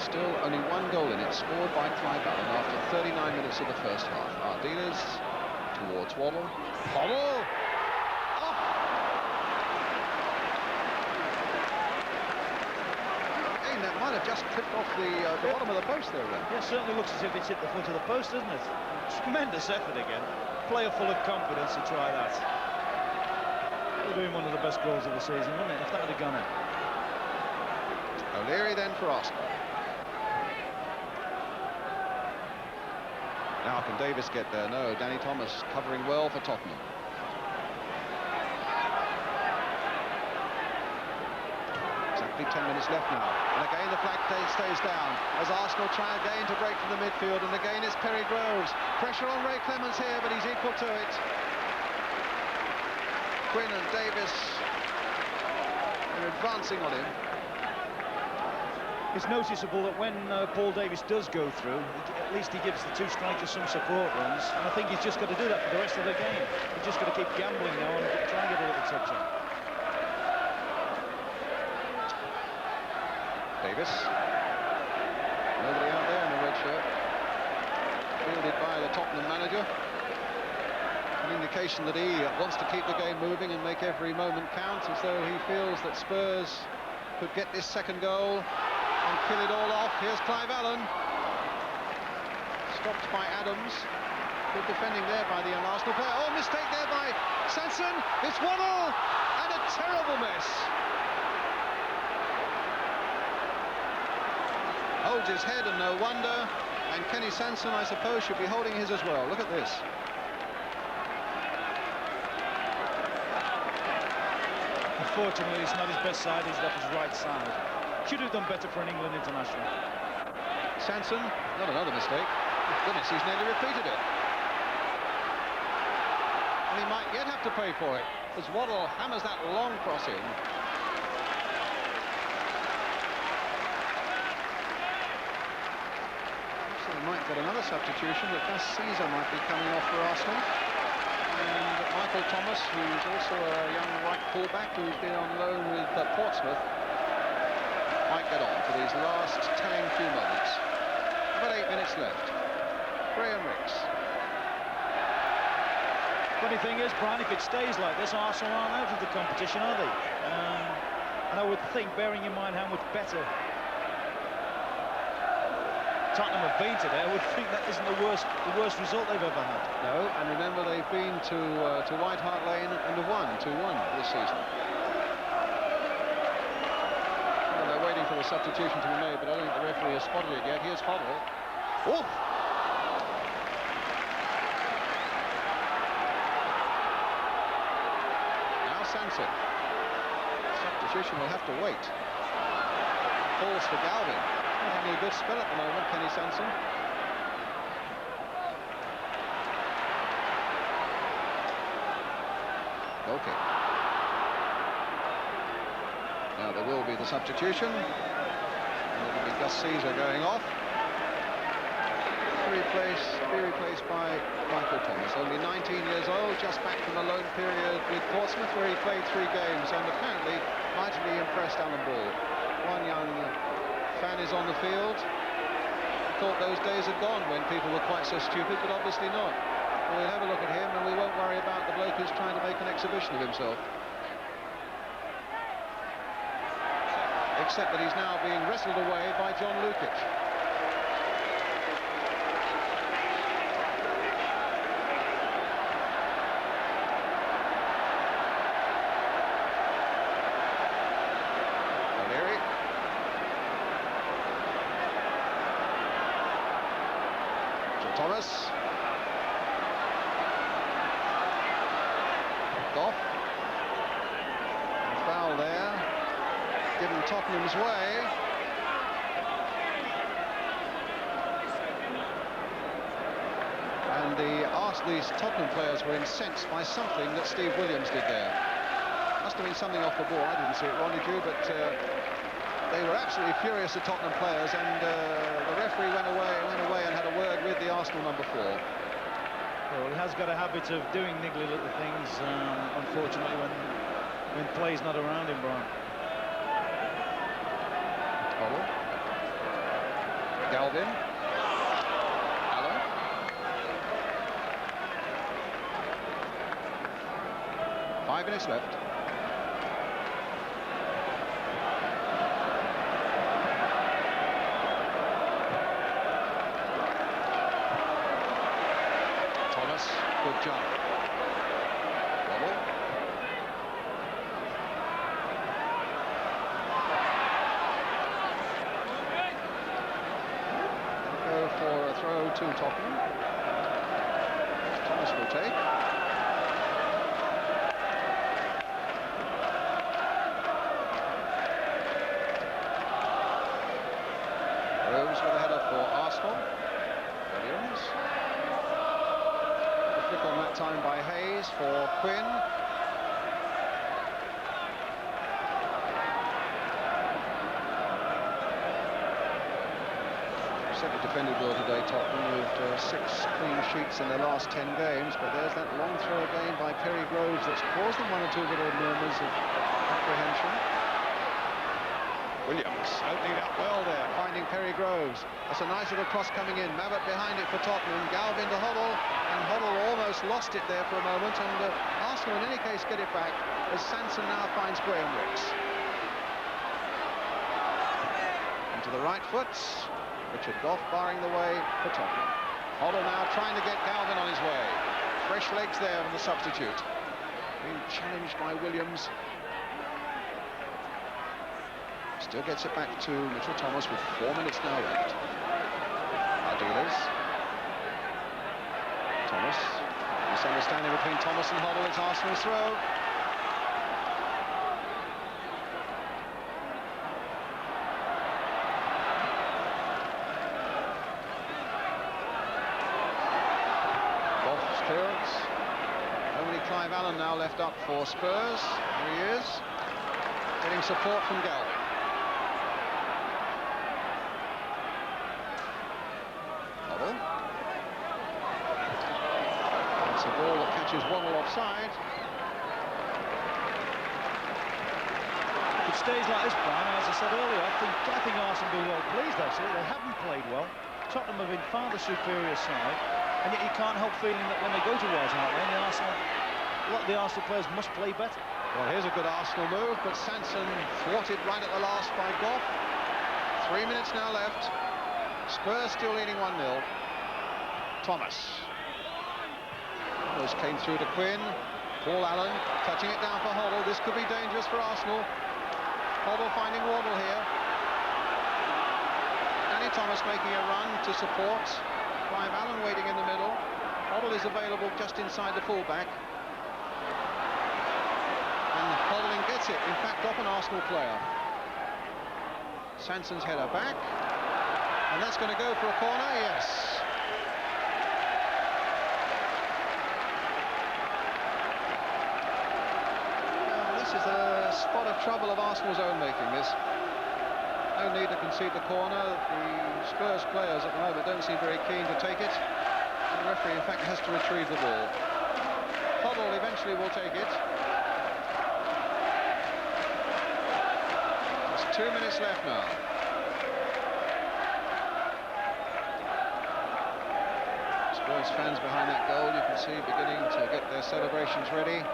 Still only 1 goal in it, scored by Clive Allen after 39 minutes of the first half. Our dealers towards Waddle. Hoddle! Oh! Again, that might have just clipped off the bottom of the post there, then. Yeah, certainly looks as if it's hit the foot of the post, doesn't it? Tremendous effort again. Player full of confidence to try that. Would have been one of the best goals of the season, wouldn't it, if that had gone in? O'Leary then for Arsenal. Now can Davis get there? No, Danny Thomas covering well for Tottenham. Exactly 10 minutes left now. And again the flag stays down as Arsenal try again to break from the midfield, and again it's Perry Groves. Pressure on Ray Clements here, but he's equal to it. Quinn and Davis are advancing on him. It's noticeable that when Paul Davis does go through, at least he gives the two strikers some support runs, and I think he's just got to do that for the rest of the game. He's just got to keep gambling now and try and get a little touch on. Davis. Nobody out there in the red shirt. Fielded by the Tottenham manager. An indication that he wants to keep the game moving and make every moment count, as though he feels that Spurs could get this second goal and kill it all off. Here's Clive Allen. Stopped by Adams. Good defending there by the Arsenal player. Oh, mistake there by Sanson. It's Waddle, and a terrible miss. Holds his head, and no wonder. And Kenny Sanson, I suppose, should be holding his as well. Look at this. Unfortunately, it's not his best side. He's off his right side. Should have done better for an England international. Sanson, not another mistake. Goodness, he's nearly repeated it. And he might yet have to pay for it, as Waddle hammers that long cross in. So we might get another substitution, but Gus Caesar might be coming off for Arsenal. And Michael Thomas, who's also a young right fullback who's been on loan with Portsmouth, might get on for these last telling few moments. About 8 minutes left. Graham Ricks. Funny thing is, Brian, if it stays like this, Arsenal aren't out of the competition, are they? And I would think, bearing in mind how much better Tottenham have been today, I would think that isn't the worst result they've ever had. No, and remember they've been to White Hart Lane and have won 2-1 this season. Well, they're waiting for the substitution to be made, but I don't think the referee has spotted it yet. Here's Hoddle. Oh! Now Sanson. Substitution will have to wait. Falls for Galvin. Not having a good spell at the moment, Kenny Sanson. Okay. Now there will be the substitution. And it'll be Gus Caesar going off. To be replaced by Michael Thomas. Only 19 years old, just back from a loan period with Portsmouth, where he played 3 games and apparently mightily impressed Alan Ball. One young fan is on the field. Thought those days had gone when people were quite so stupid, but obviously not. We'll have a look at him and we won't worry about the bloke who's trying to make an exhibition of himself. Except that he's now being wrestled away by John Lukic. Thomas. Off. Foul there. Given Tottenham's way. And these Tottenham players were incensed by something that Steve Williams did there. Must have been something off the ball. I didn't see it, Ron, did you? But they were absolutely furious, the Tottenham players, and the referee went away and had a word with the Arsenal number 4. Well, he has got a habit of doing niggly little things, unfortunately, when play's not around him, Brian. Hoddle. Galvin. Allen. Five minutes left. Good job. Waddle. Go for a throw to Tottenham. Thomas will take. Rose with a header for Arsenal. Williams. Flick on that time by Hayes for Quinn. certainly defended well today, Tottenham, with 6 clean sheets in their last 10 games, but there's that long throw again by Perry Groves that's caused them 1 or 2 little murmurs of apprehension. Williams opening up well there, finding Perry Groves. That's a nice little cross coming in. Mabbott behind it for Tottenham. Galvin to Hoddle, and Hoddle almost lost it there for a moment, and Arsenal in any case get it back as Sanson now finds Graham Rix. Into the right foot, Richard Gough barring the way for Tottenham. Hoddle now trying to get Galvin on his way. Fresh legs there from the substitute. Being challenged by Williams. Still gets it back to Mitchell Thomas with 4 minutes now left. Ardiles. Thomas. Misunderstanding between Thomas and Hoddle. It's Arsenal's throw. Goff's clearance. Only Clive Allen now left up for Spurs. Here he is. Getting support from Galvin. It's a ball that catches Waddle offside. If it stays like this, Brian, as I said earlier, I think Arsenal will be well pleased, actually. They haven't played well. Tottenham have been far the superior side, and yet you can't help feeling that when they go to White Hart Lane, a lot of the Arsenal players must play better. Well, here's a good Arsenal move, but Sanson thwarted right at the last by Gough. 3 minutes now left. Spurs still leading 1-0. Thomas. Almost came through to Quinn. Paul Allen touching it down for Hoddle. This could be dangerous for Arsenal. Hoddle finding Waddle here. Danny Thomas making a run to support. Clive Allen waiting in the middle. Hoddle is available just inside the fullback. And Hoddling gets it, in fact, off an Arsenal player. Sanson's header back. And that's going to go for a corner, yes. This is a spot of trouble of Arsenal's own making. There's no need to concede the corner. The Spurs players at the moment don't seem very keen to take it. The referee, in fact, has to retrieve the ball. Hoddle eventually will take it. There's 2 minutes left now. Spurs fans behind that goal, you can see, beginning to get their celebrations ready.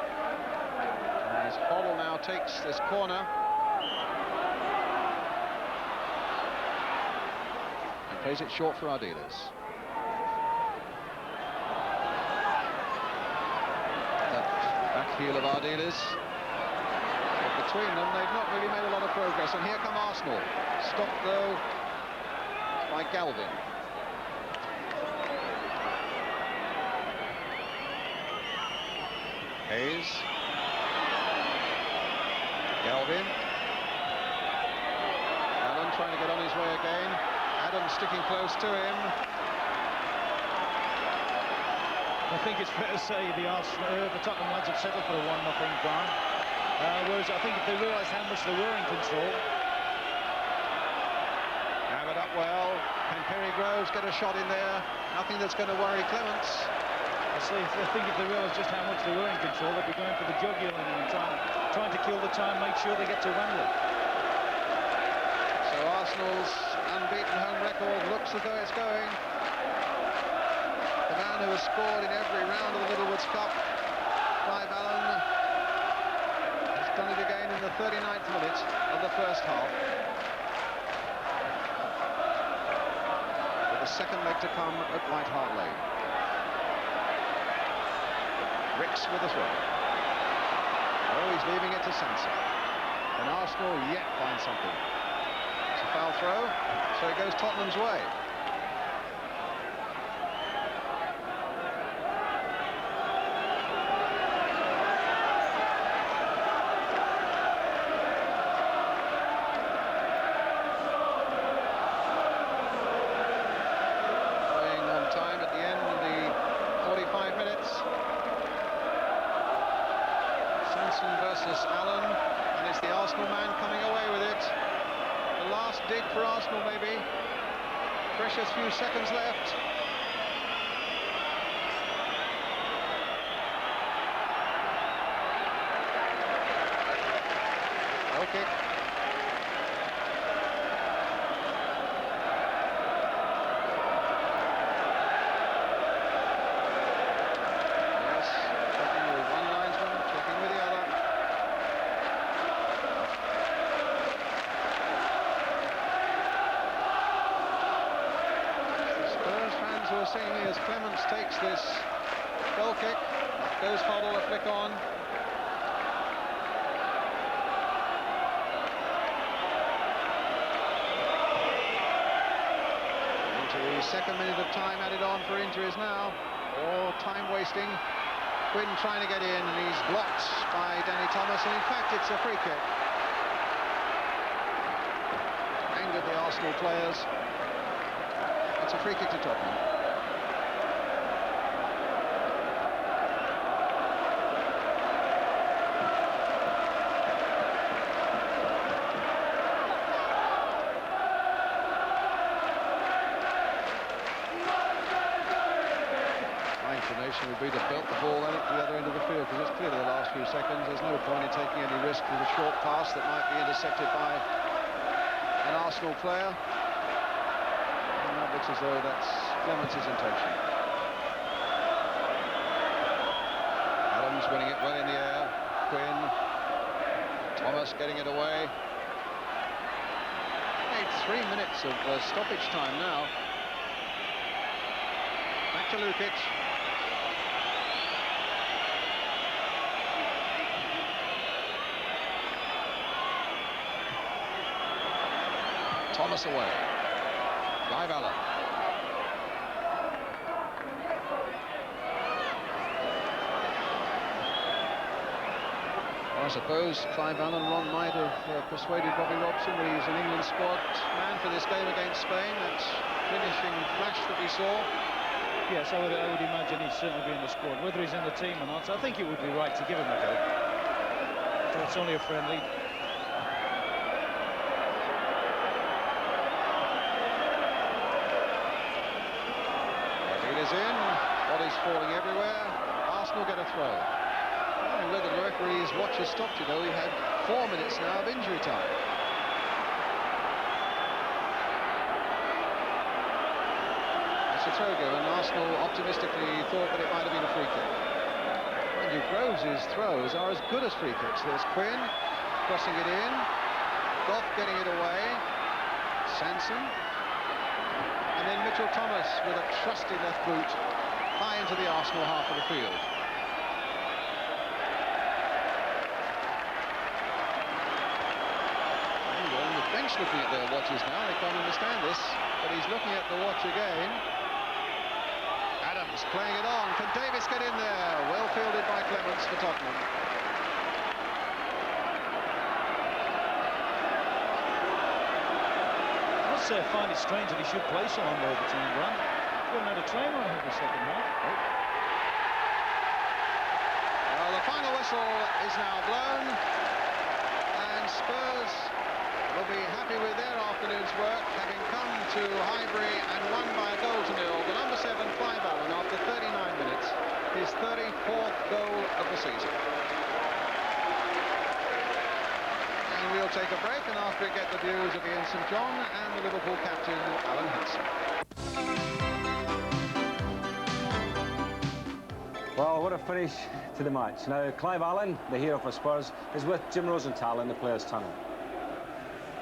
As Hoddle now takes this corner. And plays it short for Ardiles. That back heel of Ardiles. But between them, they've not really made a lot of progress. And here come Arsenal. Stopped, though, by Galvin. Hayes. Galvin. Allen trying to get on his way again. Adams sticking close to him. I think it's fair to say the Tottenham lads have settled for a 1-0 Brian. Whereas I think if they realised how much they were in control. Hammered up well. Can Perry Groves get a shot in there? Nothing that's going to worry Clements. I think if they realised just how much they were in control, they'd be going for the jugular and trying to kill the time, make sure they get to Wembley. So Arsenal's unbeaten home record looks as though it's going. The man who has scored in every round of the Littlewoods Cup, Clive Allen, has done it again in the 39th minute of the first half. With the second leg to come at White Hart Lane. Rix with the throw. Oh, he's leaving it to Sanson. And Arsenal yet find something. It's a foul throw, so it goes Tottenham's way. Playing on time at the end of the 45 minutes. Sanson versus Allen, and it's the Arsenal man coming away with it. The last dig for Arsenal, maybe. Precious few seconds left. Goal kick. Yes, checking with one linesman, checking with the other. The Spurs fans who are singing as Clements takes this goal kick. Goes Hoddle a flick on. The second minute of time added on for injuries now. All time wasting. Quinn trying to get in, and he's blocked by Danny Thomas, and in fact it's a free kick. Angered the Arsenal players. It's a free kick to Tottenham. Would be to belt the ball out at the other end of the field, because it's clearly the last few seconds. There's no point in taking any risk with a short pass that might be intercepted by an Arsenal player. And that looks as though that's Clements' intention. Adams winning it well in the air. Quinn. Thomas getting it away. 3 minutes of stoppage time now. Back to Lukic. Thomas away. Clive Allen. Well, I suppose Clive Allen, Ron might have persuaded Bobby Robson that he's an England squad man for this game against Spain. That finishing flash that we saw. Yes, I would imagine he'd certainly be in the squad. Whether he's in the team or not, I think it would be right to give him a go. So it's only a friendly. Is in, bodies falling everywhere. Arsenal get a throw. I don't know whether the referee's watch has stopped, you know. He had 4 minutes now of injury time. That's a throw given. Arsenal optimistically thought that it might have been a free kick. Mind you, Groves' throws are as good as free kicks. There's Quinn crossing it in. Goff getting it away. Sanson. And then Mitchell Thomas with a trusty left boot high into the Arsenal half of the field. And the bench looking at their watches now. They can't understand this, but he's looking at the watch again. Adams playing it on. Can Davis get in there? Well fielded by Clements for Tottenham. I find it strange that he should play so long over to England. We haven't had a trainer on him the second half. Well, the final whistle is now blown, and Spurs will be happy with their afternoon's work, having come to Highbury and won by a goal to nil. The number 7, Clive Allen, after 39 minutes, his 34th goal of the season. We'll take a break, and after we get the views of Ian St John and the Liverpool captain, Alan Hansen. Well, what a finish to the match. Now, Clive Allen, the hero for Spurs, is with Jim Rosenthal in the players' tunnel.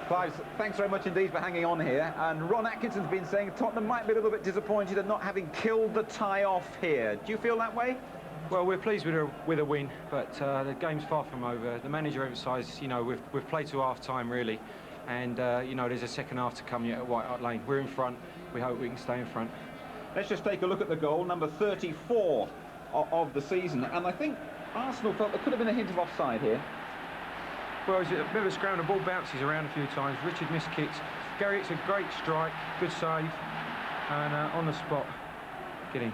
Clive, thanks very much indeed for hanging on here. And Ron Atkinson's been saying Tottenham might be a little bit disappointed at not having killed the tie off here. Do you feel that way? Well, we're pleased with a win, but the game's far from over. The manager emphasised, you know, we've played to half-time, really, and, you know, there's a second half to come yet at White Hart Lane. We're in front. We hope we can stay in front. Let's just take a look at the goal, number 34 of the season, and I think Arsenal felt there could have been a hint of offside here. Well, it's a bit of a scrum. The ball bounces around a few times. Richard missed kicks. Gary, it's a great strike, good save, and on the spot, get in.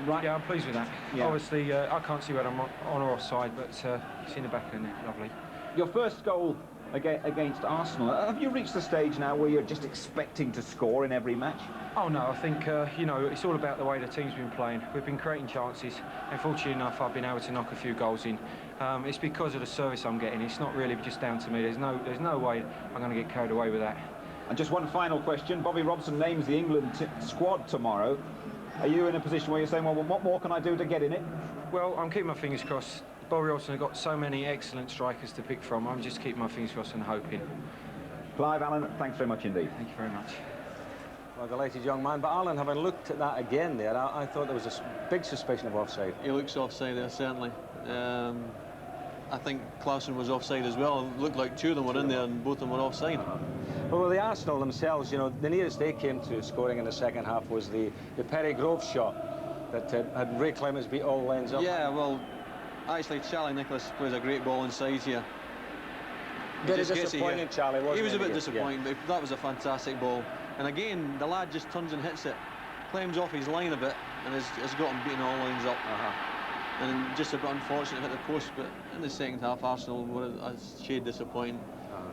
Right. Yeah, I'm pleased with that. Yeah. Obviously, I can't see whether I'm on or offside, but it's in the back of the net. Lovely. Your first goal against Arsenal, have you reached the stage now where you're just expecting to score in every match? Oh no, I think, you know, it's all about the way the team's been playing. We've been creating chances, and fortunately enough, I've been able to knock a few goals in. It's because of the service I'm getting. It's not really just down to me. There's no way I'm going to get carried away with that. And just one final question. Bobby Robson names the England squad tomorrow. Are you in a position where you're saying, well, what more can I do to get in it? Well, I'm keeping my fingers crossed. Bobby Robson has got so many excellent strikers to pick from. I'm just keeping my fingers crossed and hoping. Clive Allen, thanks very much indeed. Thank you very much. Well, delighted young man. But Alan, having looked at that again there, I thought there was a big suspicion of offside. He looks offside there, certainly. I think Clausen was offside as well. It looked like two of them were in there and both of them were offside. Well, the Arsenal themselves, you know, the nearest they came to scoring in the second half was the Perry Grove shot that had Ray Clements beat all lanes up. Yeah, well, actually, Charlie Nicholas plays a great ball inside here. Very disappointing, Charlie, wasn't he? He was a bit disappointing, but that was a fantastic ball. And again, the lad just turns and hits it, climbs off his line a bit, and has got him beating all lines up. And just a bit unfortunate hit the post, but in the second half, Arsenal were a shade disappointing.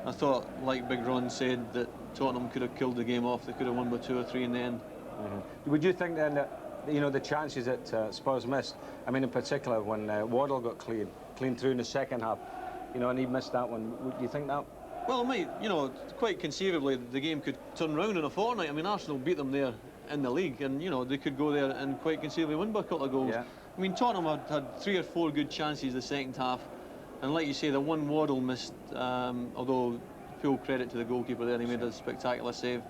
I thought, like Big Ron said, that Tottenham could have killed the game off. They could have won by 2 or 3 in the end. Would you think then that, you know, the chances that Spurs missed, I mean, in particular, when Waddle got clean through in the second half, you know, and he missed that one, would you think that? Well, mate, you know, quite conceivably, the game could turn round in a fortnight. I mean, Arsenal beat them there in the league, and, you know, they could go there and quite conceivably win by a couple of goals. Yeah. I mean, Tottenham had 3 or 4 good chances the second half, and like you say, the one Waddle missed, although full credit to the goalkeeper there, he made a spectacular save.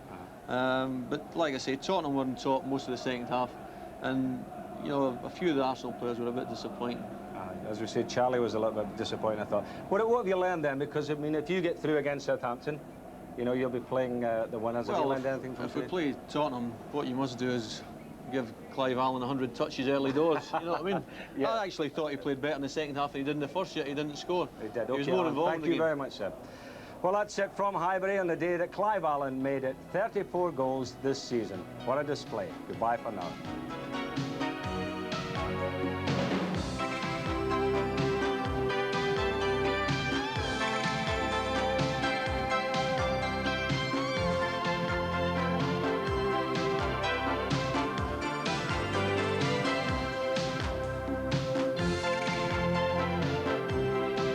But like I say, Tottenham were on top most of the second half, and, you know, a few of the Arsenal players were a bit disappointing. As we said, Charlie was a little bit disappointed, I thought. What have you learned then? Because, I mean, if you get through against Southampton, you know, you'll be playing the winners. Well, have you learned anything from if we play Tottenham, what you must do is give Clive Allen 100 touches early doors. You know what I mean? Yeah. I actually thought he played better in the second half than he did in the first, yet he didn't score. He did. He was more involved in the game. Thank you very much, sir. Well, that's it from Highbury on the day that Clive Allen made it 34 goals this season. What a display. Goodbye for now.